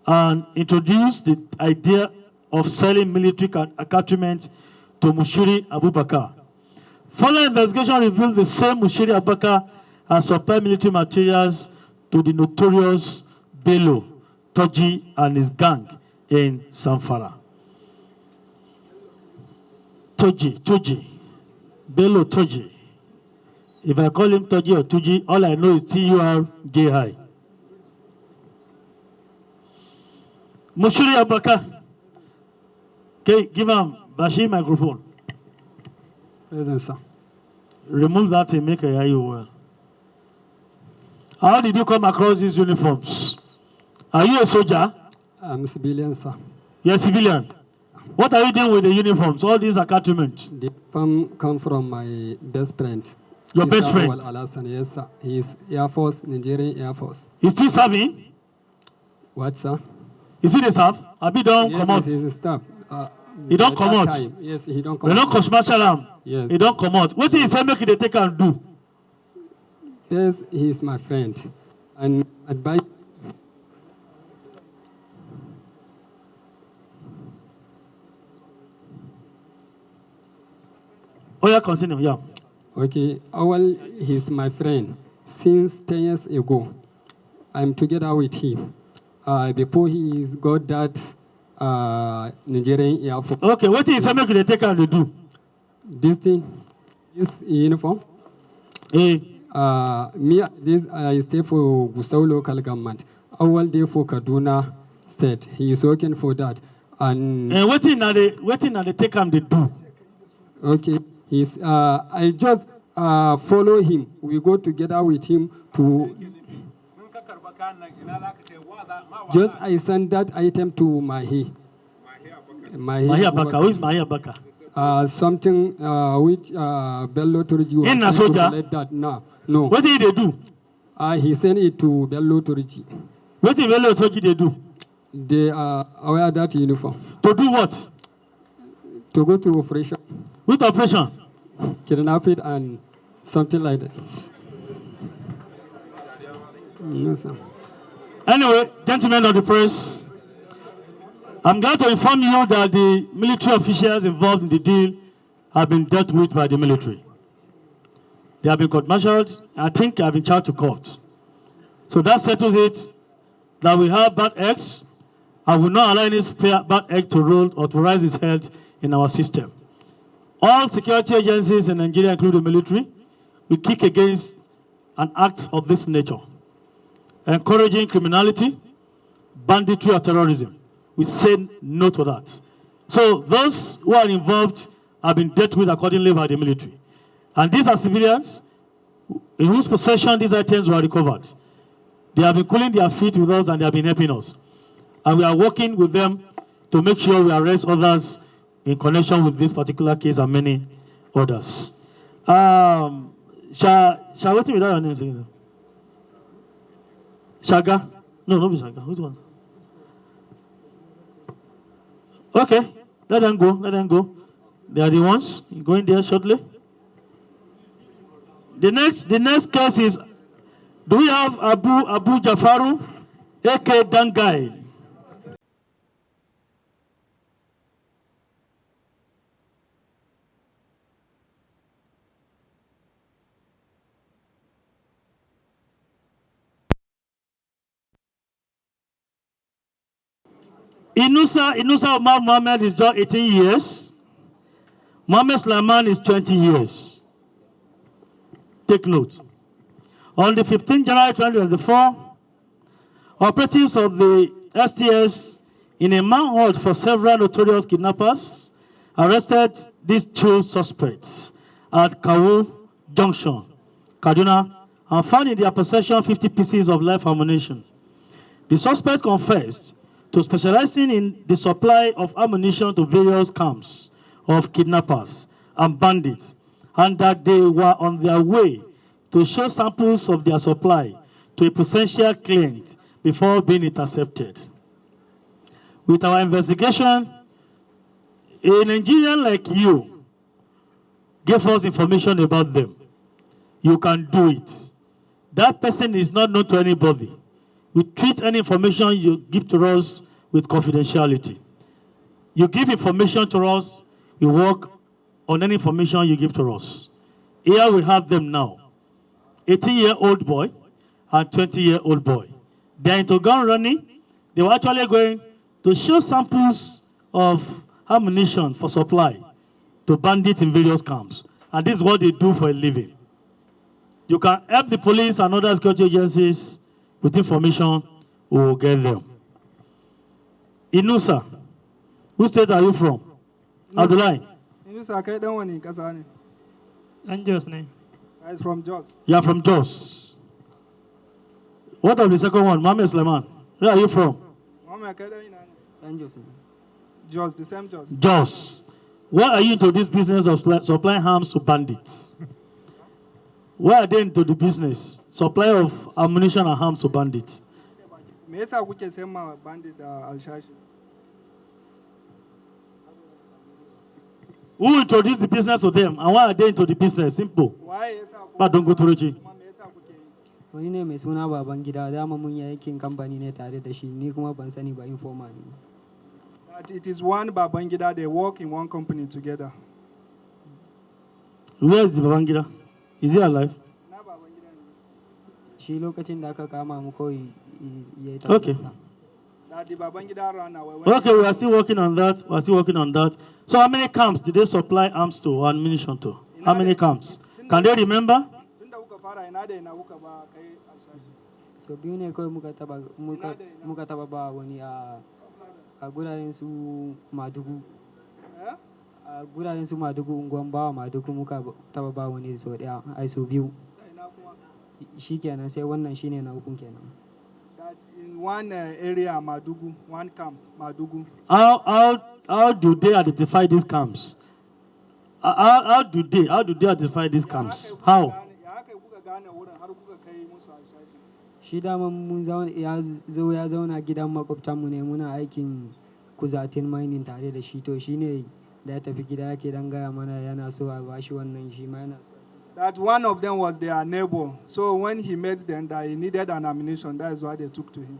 and introduced the idea of selling military accoutrements to Mushiri Abubakar. Following investigation revealed the same Mushiri Abubakar has supplied military materials to the notorious Bello, Toji, and his gang in Zamfara. Toji, Bello Toji. If I call him Toji or Tuji, all I know is T-U-R-J-I. Mushiri Abubakar. Okay, give him Bashir microphone. Present, sir. Remove that and make a hear you well. How did you come across these uniforms? Are you a soldier? I'm a civilian, sir. You're a civilian. What are you doing with the uniforms, all these accoutrements? The uniform come from my best friend. Your best friend? Alasan, yes, sir. He's Air Force, Nigerian Air Force. He's still serving? What, sir? Is he the staff? Abi don't yes, come out. Yes, he's a staff. He don't come out. Yes, he don't come out. We out. don't commercial him. Yes. He don't come out. What did he say make it take and do? Yes, he's my friend. And advice. Oh, yeah, continue, yeah. Okay, well, he's my friend. Since 10 years ago, I'm together with him. Before he got that Nigerian Air Force. Okay, what is make they take and do? This thing, this uniform. I stay for Gusau local government. All day for Kaduna State. He is working for that. And what in they take and they do? Okay, I just follow him. We go together with him to. Just I send that item to Mahi. Mahi Abaka. Who is Mahi Abaka? Something which Bello Turji. In a soldier? Like that. No. What did they do? He sent it to Bello Turji. What did Bello Turji they do? They wear that uniform. To do what? To go to operation. Which operation? Kidnap it and something like that. No, sir. Anyway, gentlemen of the press, I'm glad to inform you that the military officials involved in the deal have been dealt with by the military. They have been court-martialed. I think they have been charged to court. So that settles it, that we have bad eggs, and will not allow any bad egg to roll or to rise its head in our system. All security agencies in Nigeria, including the military, will kick against an act of this nature, encouraging criminality, banditry, or terrorism. We say no to that. So those who are involved have been dealt with accordingly by the military. And these are civilians in whose possession these items were recovered. They have been cooling their feet with us and they have been helping us. And we are working with them to make sure we arrest others in connection with this particular case and many others. Shall wait without your name? Shaga? No, not be Shaga. Which one? Okay, let them go. Let them go. They are the ones going there shortly. The next case is, do we have Abu Jafaru, A.K. Dangai? Inusa Omar Mohammed is just 18 years. Mohammed Sulaiman is 20 years. Take note. On the 15th January 2024, operatives of the STS in a manhunt for several notorious kidnappers arrested these two suspects at Kawu Junction, Kaduna, and found in their possession 50 pieces of live ammunition. The suspect confessed to specializing in the supply of ammunition to various camps of kidnappers and bandits, and that they were on their way to show samples of their supply to a potential client before being intercepted. With our investigation, a Nigerian like you gave us information about them. You can do it. That person is not known to anybody. We treat any information you give to us with confidentiality. You give information to us, we work on any information you give to us. Here we have them now. 18-year-old boy and 20-year-old boy. They are into gun running. They were actually going to show samples of ammunition for supply to bandits in various camps. And this is what they do for a living. You can help the police and other security agencies with information, we will get them. Inusa, which state are you from? Abdullahi. Inusa, kai dan wani kasa ne? Dan Jos ne. He's from Jos. You are from Jos. What of the second one, Mohammed Sulaiman? Where are you from? Mohammed, kai dan ina ne? Dan Jos ne. Jos, the same Jos. Jos. Why are you into this business of supplying arms to bandits? Why are they into the business? Supply of ammunition and arms to bandits. Me yasa kuke sayan ma bandit da alshashi? Who introduced the business to them and why are they into the business? Simple. Waye yasa ku? But don't go to Reggie. Kuma me yasa kuke yi? Wani ne mai suna Babangida, dama mun yi aikin kamfani ne tare da shi, ni kuma ban sani ba informa ne. That it is one Babangida, they work in one company together. Where is the Babangida? Is he alive? Na Babangida ne. Shi lokacin da aka kama mu kawai ya yi Okay. tabbasa. That the Babangida ran away. Okay, we are still working on that. We are still working on that. So how many camps did they supply arms to or ammunition to? How many camps? Can they remember? Tunda kuka fara ina da ina kuka ba kai alshashi. So biyu ne kawai muka taba ba wani a guraren su Madugu. Eh? A guraren su Madugu, unguwan bawa Madugu muka taba ba wani so daya, ai so biyu. Da ina kuma. Shi kenan sai wannan shine na hukun kenan. That in one area, Madugu, one camp, Madugu. How do they identify these camps? How do they identify these camps? How? Ya haka kuka gane wurin har kuka kai musu alshashi. Shi dama mun ya zauna gidan makwabtanmu ne, muna aikin kuzatin mining tare da shi, to shi ne da ya tafi gida yake dan gaya mana yana so a bashi wannan, shi ma yana so. That one of them was their neighbor. So when he met them that he needed an ammunition, that is why they took to him.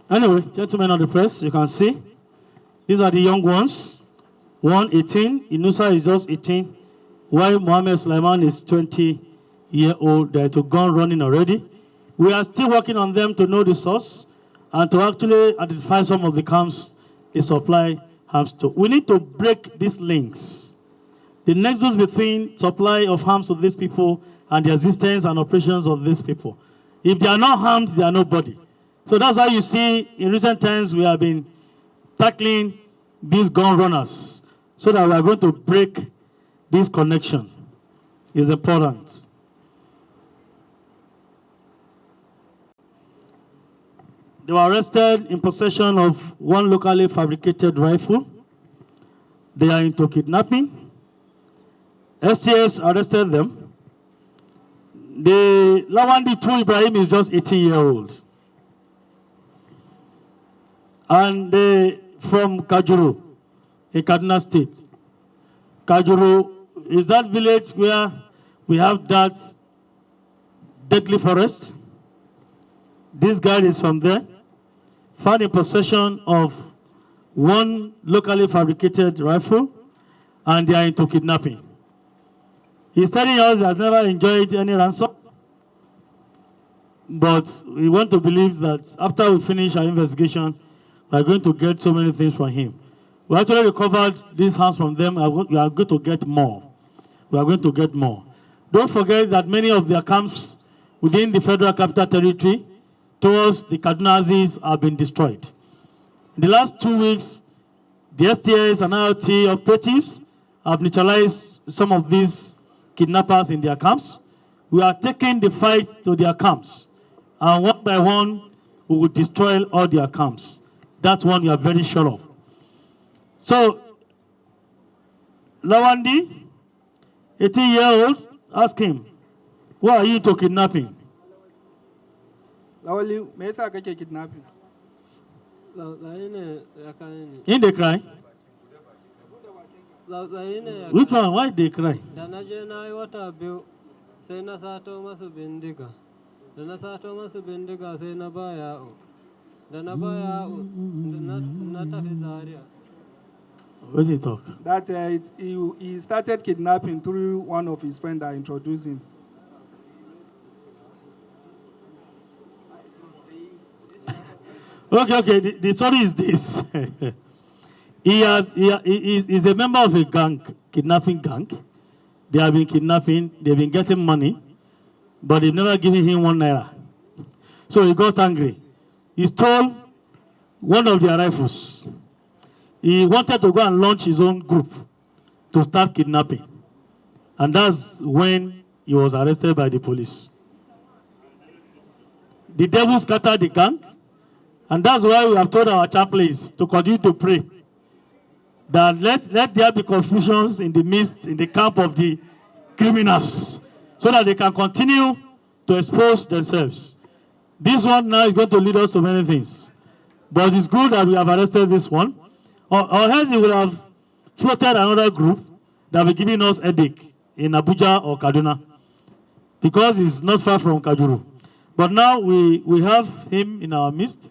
Anyway, gentlemen of the press, you can see, these are the young ones. One 18, Inusa is just 18. while Mohammed Sulaiman is 20-year-old. They're to gun running already. We are still working on them to know the source and to actually identify some of the camps they supply arms to. We need to break these links. The nexus between supply of arms to these people and the existence and operations of these people. If they are not armed, they are nobody. So that's why you see in recent times we have been tackling these gun runners so that we are going to break this connection. It's important. They were arrested in possession of one locally fabricated rifle. They are into kidnapping. STS arrested them. The Lawandi 2 Ibrahim is just 18-year-old. And they from Kajuru, in Kaduna State. Kajuru is that village where we have that deadly forest. This guy is from there. Found in possession of one locally fabricated rifle, and they are into kidnapping. He's telling us he has never enjoyed any ransom, but we want to believe that after we finish our investigation, we are going to get so many things from him. We actually recovered these hands from them. We are going to get more. We are going to get more. Don't forget that many of their camps within the Federal Capital Territory towards the Kadunazis have been destroyed. In the last 2 weeks, the STS and IoT operatives have neutralized some of these kidnappers in their camps. We are taking the fight to their camps. And one by one, we will destroy all their camps. That's one we are very sure of. So, Lawandi, 18-year-old, ask him, why are you to kidnapping? Lawali, me yasa kake kidnapping? In they cry? Which one? Why they cry? Da na je na yi wata biyu sai na sato masu bindiga. Da na sato masu bindiga sai na ba ya'o. Da na ba ya'o na tafi Zaria. What did he talk? That he started kidnapping through one of his friends that introduced him. Okay. The story is this. He is a member of a gang, kidnapping gang. They have been kidnapping, they've been getting money, but they've never given him 1 naira. So he got angry. He stole one of their rifles. He wanted to go and launch his own group to start kidnapping. And that's when he was arrested by the police. The devil scattered the gang. And that's why we have told our chaplains to continue to pray that let there be confusions in the midst, in the camp of the criminals, so that they can continue to expose themselves. This one now is going to lead us to many things. But it's good that we have arrested this one, or else it will have floated another group that will be giving us headache in Abuja or Kaduna, because it's not far from Kajuru. But now we have him in our midst.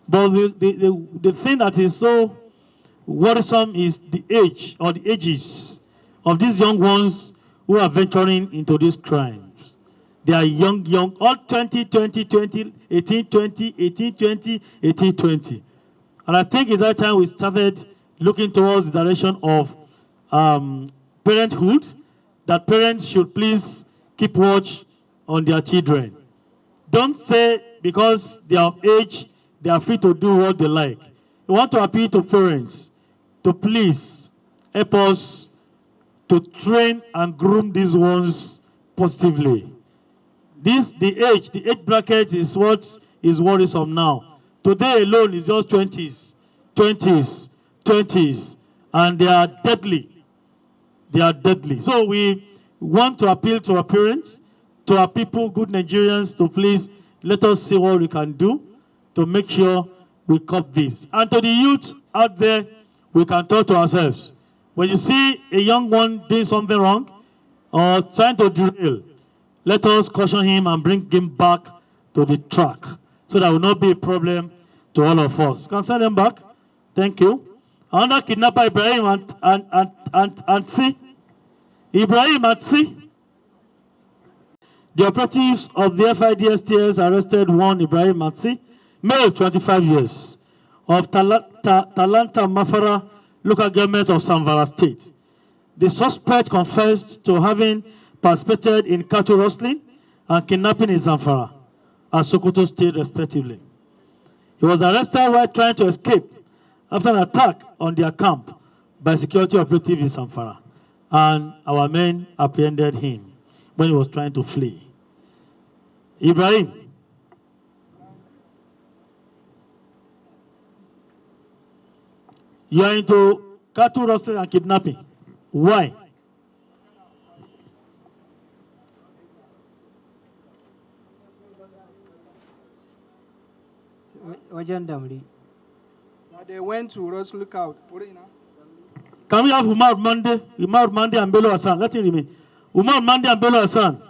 But the thing that is so worrisome is the age or the ages of these young ones who are venturing into these crimes. They are young, all 20, 18, 20, 18, 20, 18, 20. And I think it's that time we started looking towards the direction of parenthood, that parents should please keep watch on their children. Don't say because they are of age, they are free to do what they like. We want to appeal to parents to please help us to train and groom these ones positively. The age bracket is what is worrisome now. Today alone is just 20s, and they are deadly. They are deadly. So we want to appeal to our parents, to our people, good Nigerians, to please let us see what we can do to make sure we cop this. And to the youth out there, we can talk to ourselves. When you see a young one doing something wrong or trying to derail, let us caution him and bring him back to the track so that will not be a problem to all of us. Can I send them back? Thank you. Another kidnapper, Ibrahim, and see, Ibrahim Atsi. The operatives of the FIDSTS arrested one Ibrahim Atsi, male 25 years, of Talanta Mafara local government of Zamfara State. The suspect confessed to having participated in cattle rustling and kidnapping in Zamfara and Sokoto State respectively. He was arrested while trying to escape after an attack on their camp by security operatives in Zamfara, and our men apprehended him when he was trying to flee. Ibrahim. You are into cattle rustling and kidnapping. Why? Wajen Damri. They went to rustle cow. Can we have Umar Mande and Bello Hassan? Let him remain. Umar Mande and Bello Hassan.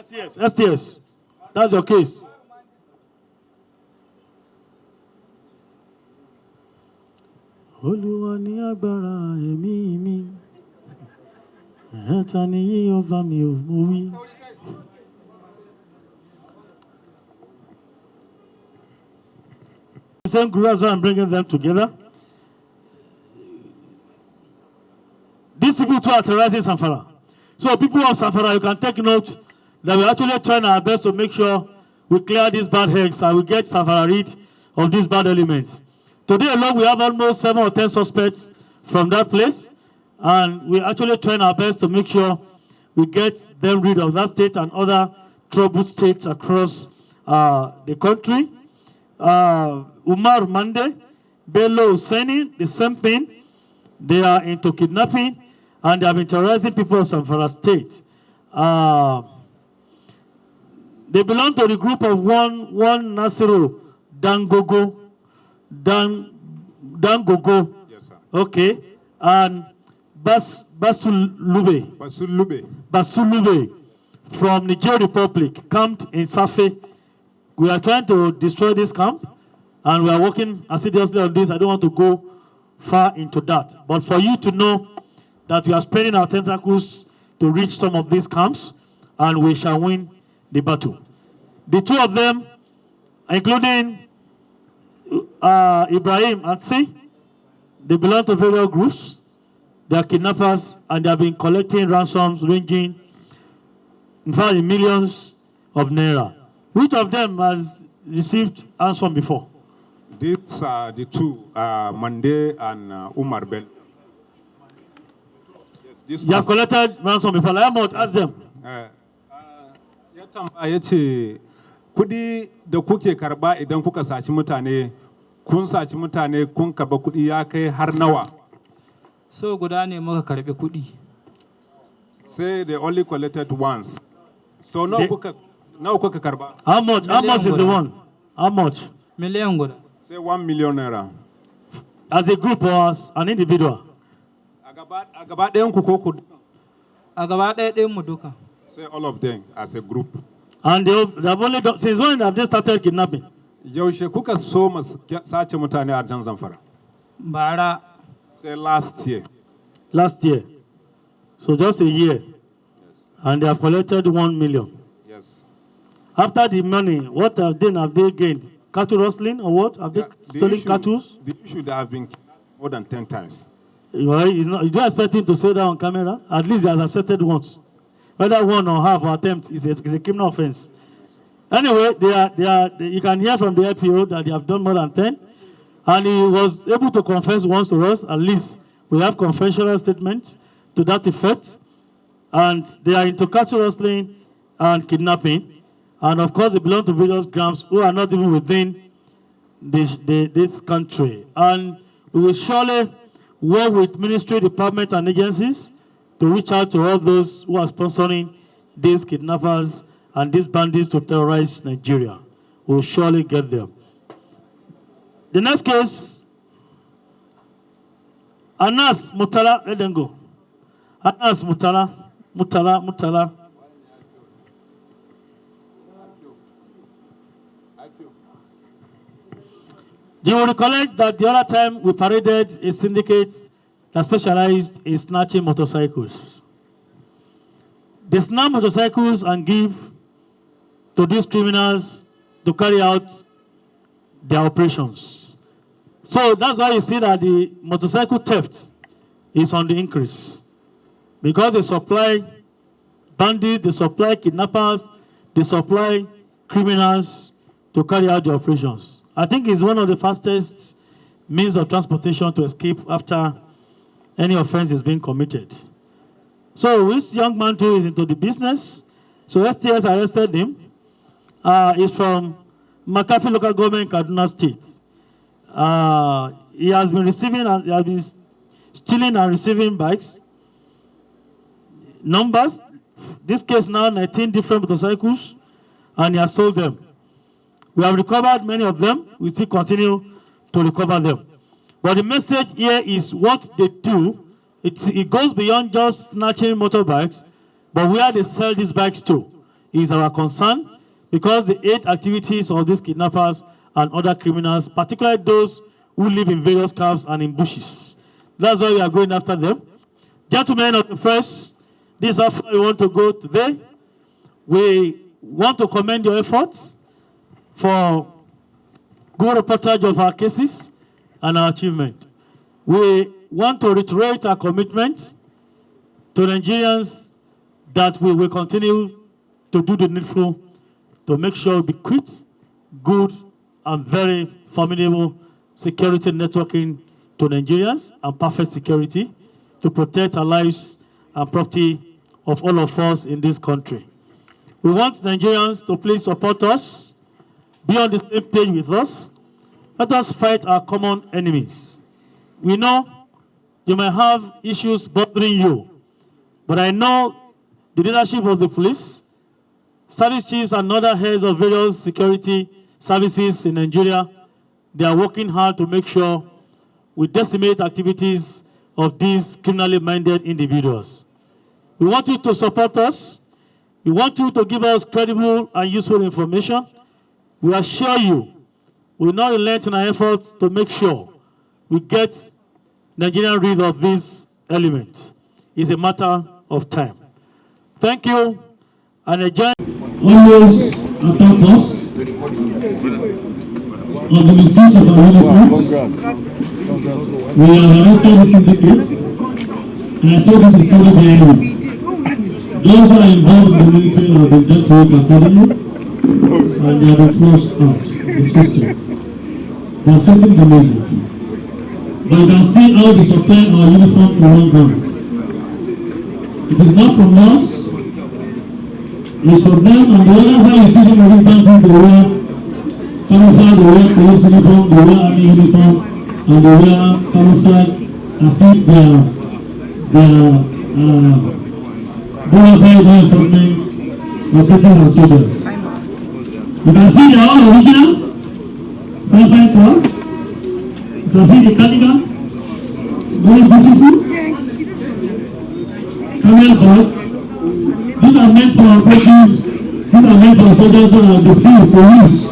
STS. That's your case. Olúwa ní agbára ẹ̀mí mi, ẹ̀ta ni yíyọ bá mi ò mú wí. The same group as well, I'm bringing them together. These people too are terrorizing Zamfara. So people of Zamfara, you can take note that we're actually trying our best to make sure we clear these bad eggs and we get Zamfara rid of these bad elements. Today alone, we have almost 7 or 10 suspects from that place, and we're actually trying our best to make sure we get them rid of that state and other troubled states across the country. Umar Mande, Bello Hussaini, the same thing. They are into kidnapping, and they have been terrorizing people of Zamfara State. They belong to the group of one Nasiru Dangogo. Dangogo. Yes, sir. Okay. And Basulube from Niger Republic, camped in Safe. We are trying to destroy this camp, and we are working assiduously on this. I don't want to go far into that. But for you to know that we are spreading our tentacles to reach some of these camps, and we shall win the battle. The two of them, including Ibrahim Atsi, they belong to various groups. They are kidnappers, and they have been collecting ransoms ranging, in fact, in millions of naira. Which of them has received ransom before? These are the two, Mande and Umar Bel. Yes, you have collected ransom before. Lamont, ask them. Ya ce, kudi da kuke karba idan kuka saci mutane, kun saci mutane, kun karba kudi ya kai har nawa? So guda ne muka karbi kudi. Say they only collected once. So now kuka karba. How much? How much is the one? How much? Million guda. Say 1 million naira. As a group or as an individual? A gaba ɗayan ku ko ku? A gaba ɗayan mu duka. Say all of them as a group. And they have only done, since when have they started kidnapping? Yaushe kuka so sace mutane a Jan Zamfara? Bara. Say last year. Last year. So just a year. Yes. And they have collected 1 million. Yes. After the money, what have they gained? Cattle rustling or what? Have they stolen cattle? The issue that have been more than 10 times. Well, you don't expect him to say that on camera. At least he has accepted once. Whether one or half or attempt is a criminal offense. Anyway, you can hear from the LPO that they have done more than 10. And he was able to confess once to us. At least we have confessional statements to that effect. And they are into cattle rustling and kidnapping. And of course, they belong to various groups who are not even within this country. And we will surely work with ministry, department, and agencies to reach out to all those who are sponsoring these kidnappers and these bandits to terrorize Nigeria. We will surely get them. The next case, Anas Mutala, let them go. Anas Mutala. You will recollect that the other time we paraded a syndicate that specialized in snatching motorcycles. They snatch motorcycles and give to these criminals to carry out their operations. So that's why you see that the motorcycle theft is on the increase. Because they supply bandits, they supply kidnappers, they supply criminals to carry out the operations. I think it's one of the fastest means of transportation to escape after any offense is being committed. So this young man too is into the business. So STS arrested him. He's from McAfee local government, Kaduna State. He has been stealing and receiving bikes. Numbers, this case now 19 different motorcycles, and he has sold them. We have recovered many of them. We still continue to recover them. But the message here is what they do. It goes beyond just snatching motorbikes, but where they sell these bikes to is our concern, because the aid activities of these kidnappers and other criminals, particularly those who live in various camps and in bushes. That's why we are going after them. Gentlemen of the press, this is how far we want to go today. We want to commend your efforts for good reportage of our cases and our achievement. We want to reiterate our commitment to Nigerians that we will continue to do the needful to make sure we bequeath good and very formidable security networking to Nigerians and perfect security to protect our lives and property of all of us in this country. We want Nigerians to please support us, be on the same page with us. Let us fight our common enemies. We know you may have issues bothering you, but I know the leadership of the police, service chiefs and other heads of various security services in Nigeria, they are working hard to make sure we decimate activities of these criminally minded individuals. We want you to support us. We want you to give us credible and useful information. We assure you we will not relent in our efforts to make sure we get Nigeria rid of this element. It's a matter of time. Thank you, and enjoy. Always attack us on the misuse of our uniforms. We have arrested the syndicate, and I told you the story behind it. Those who are involved in the military have been dealt with accordingly, and they have been flushed out the system. They are facing the music. But you can see how they supply our uniform to wrong grounds. It is not from us, it is from them, and the others how you see some of these bands, they wear camouflage, they wear police uniform, they wear army uniform, and they wear camouflage as if they are bona fide government operating as soldiers. You can see they are all original, fine crowd. You can see the cardigan, very beautiful. Camel bag. These are meant for operatives. These are meant for soldiers who are the field for use.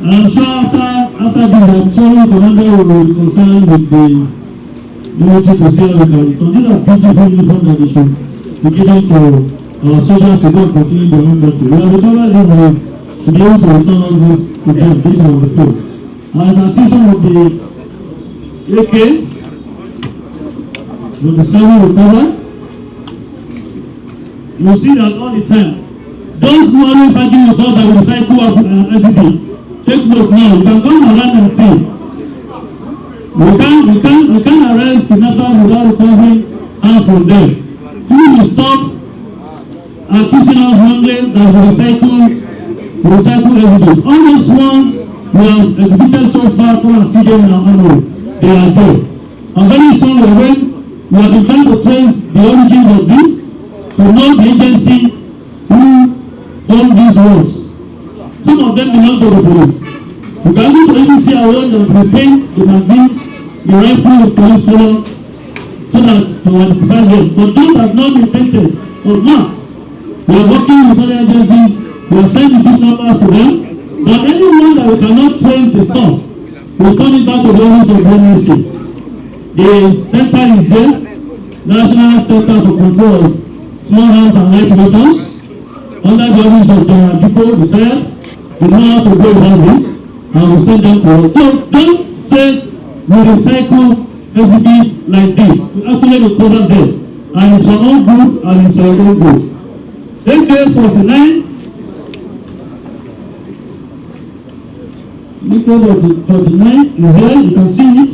And I'm sure after this, I'm sure the commander will be concerned with the military to see how we can. So these are beautiful uniforms that they should be given to our soldiers to go and continue their own duty. We have recovered them to be able to return all this to them. This is on the field. And you can see some of the AK, with the 7 recovered. You see that all the time. Those who always argue with us that we recycle exhibits, take note now. You can come around and see. We can't arrest kidnappers without recovering hands from them. Who will stop accusing us wrongly that we recycle exhibits? All those ones we have exhibited so far, come and see them in our honor. They are there. And very soon we have been trying to trace the origins of this, to know the agency who own these roads. Some of them belong to the police. You can go to even see our road and repaint the magazines, the rifle, the police color, so that to identify them. But those have not been painted of mass. We are working with other agencies, we have sent the big numbers to them, but anyone that we cannot trace the source, we turn it back to the office of the NSC. The center is there, National Center for Control of small arms and light weapons under the office of General Diko, retired. We know how to go about this, and we send them to work. So don't say we recycle exhibits like this. We actually recover them, and it's for all good and it's for our own good. AK-49, AK-49 is here. You can see it.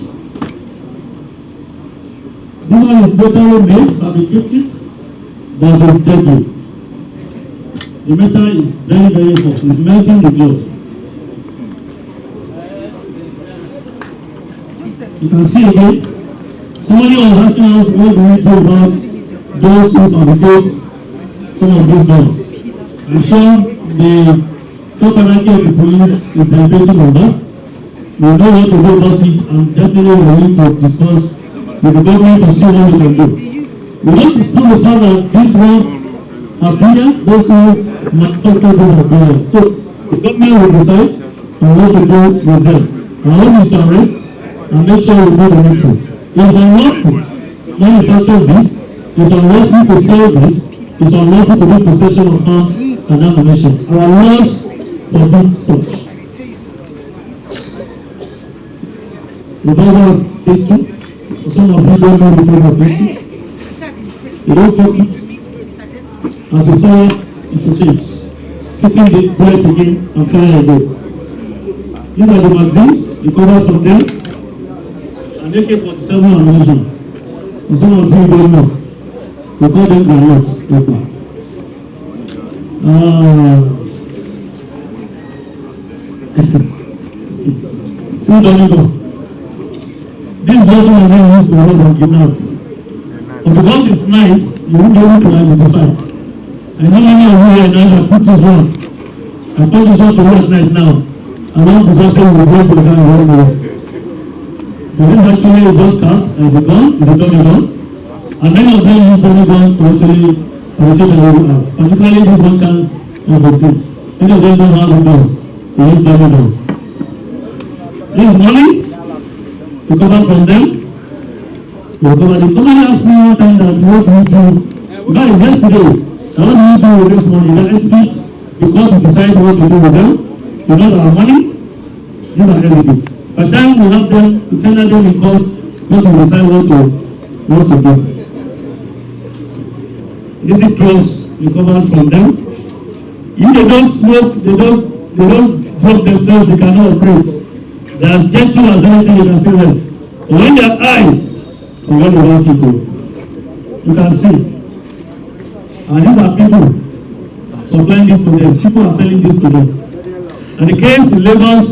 This one is locally made, fabricated, but it's deadly. The metal is very, very hot. It's melting the cloth. You can see again. Somebody was asking us what do we do about those who fabricate some of these guns. I'm sure the top hierarchy of the police is deliberating on that. We know what to do about it, and definitely we are going to discuss with the government to see what we can do. We want to explore the fact that these ones are brilliant, those who manufacture these are brilliant. So the government will decide on what to do with them. Our own is to arrest and make sure we do the needful. It's unlawful to manufacture this, it's unlawful to sell this, it's unlawful to be possession of arms and ammunition. Our laws forbid such. Revolver pistol. Some of you don't know the flavor of pistol. You don't cock it as you fire into face, hitting the bullet again and fire again. These are the magazines you cover from them, and AK-47 ammunition. And some of you don't know. We call them granates. Still don't know. This is also a name used to work on kidnap. But because it's night, you won't be able to identify. I know many of you here now have put this on. I put this on to work at night now. I want to say we will go to the gun and run away. But this actually is just cards, and the gun is a dummy gun. And many of them use dummy gun to actually rotate the road out. Particularly these one cans of the thing. Many of them don't have the guns. They use dummy guns. This is money. You cover from them. You cover it. Somebody asked me one time that what do you do? That is yesterday. Now what do you do with this money? The exhibits, because we decide what to do with them. It's not our money. These are exhibits. By the time we have them, we tell them in court, what we decide what to do. This is drugs you cover from them. If they don't smoke, they don't drug themselves, they cannot operate. They are as gentle as anything you can see them. But when they are high, they want you to. You can see. And these are people supplying this to them. People are selling this to them. And the case in Lagos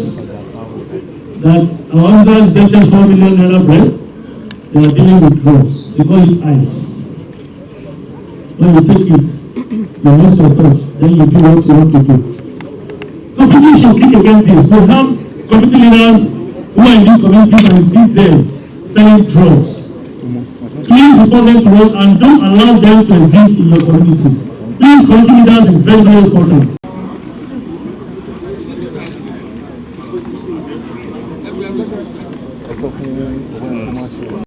that our officers detected 4 million naira bread, they are dealing with drugs. They call it ice. When you take it, you lose your touch. Then you do what you want to do. So people should kick against this. We have community leaders who are in this community and see them selling drugs. Please report them to us and don't allow them to exist in your communities. Please, community leaders is very, very important.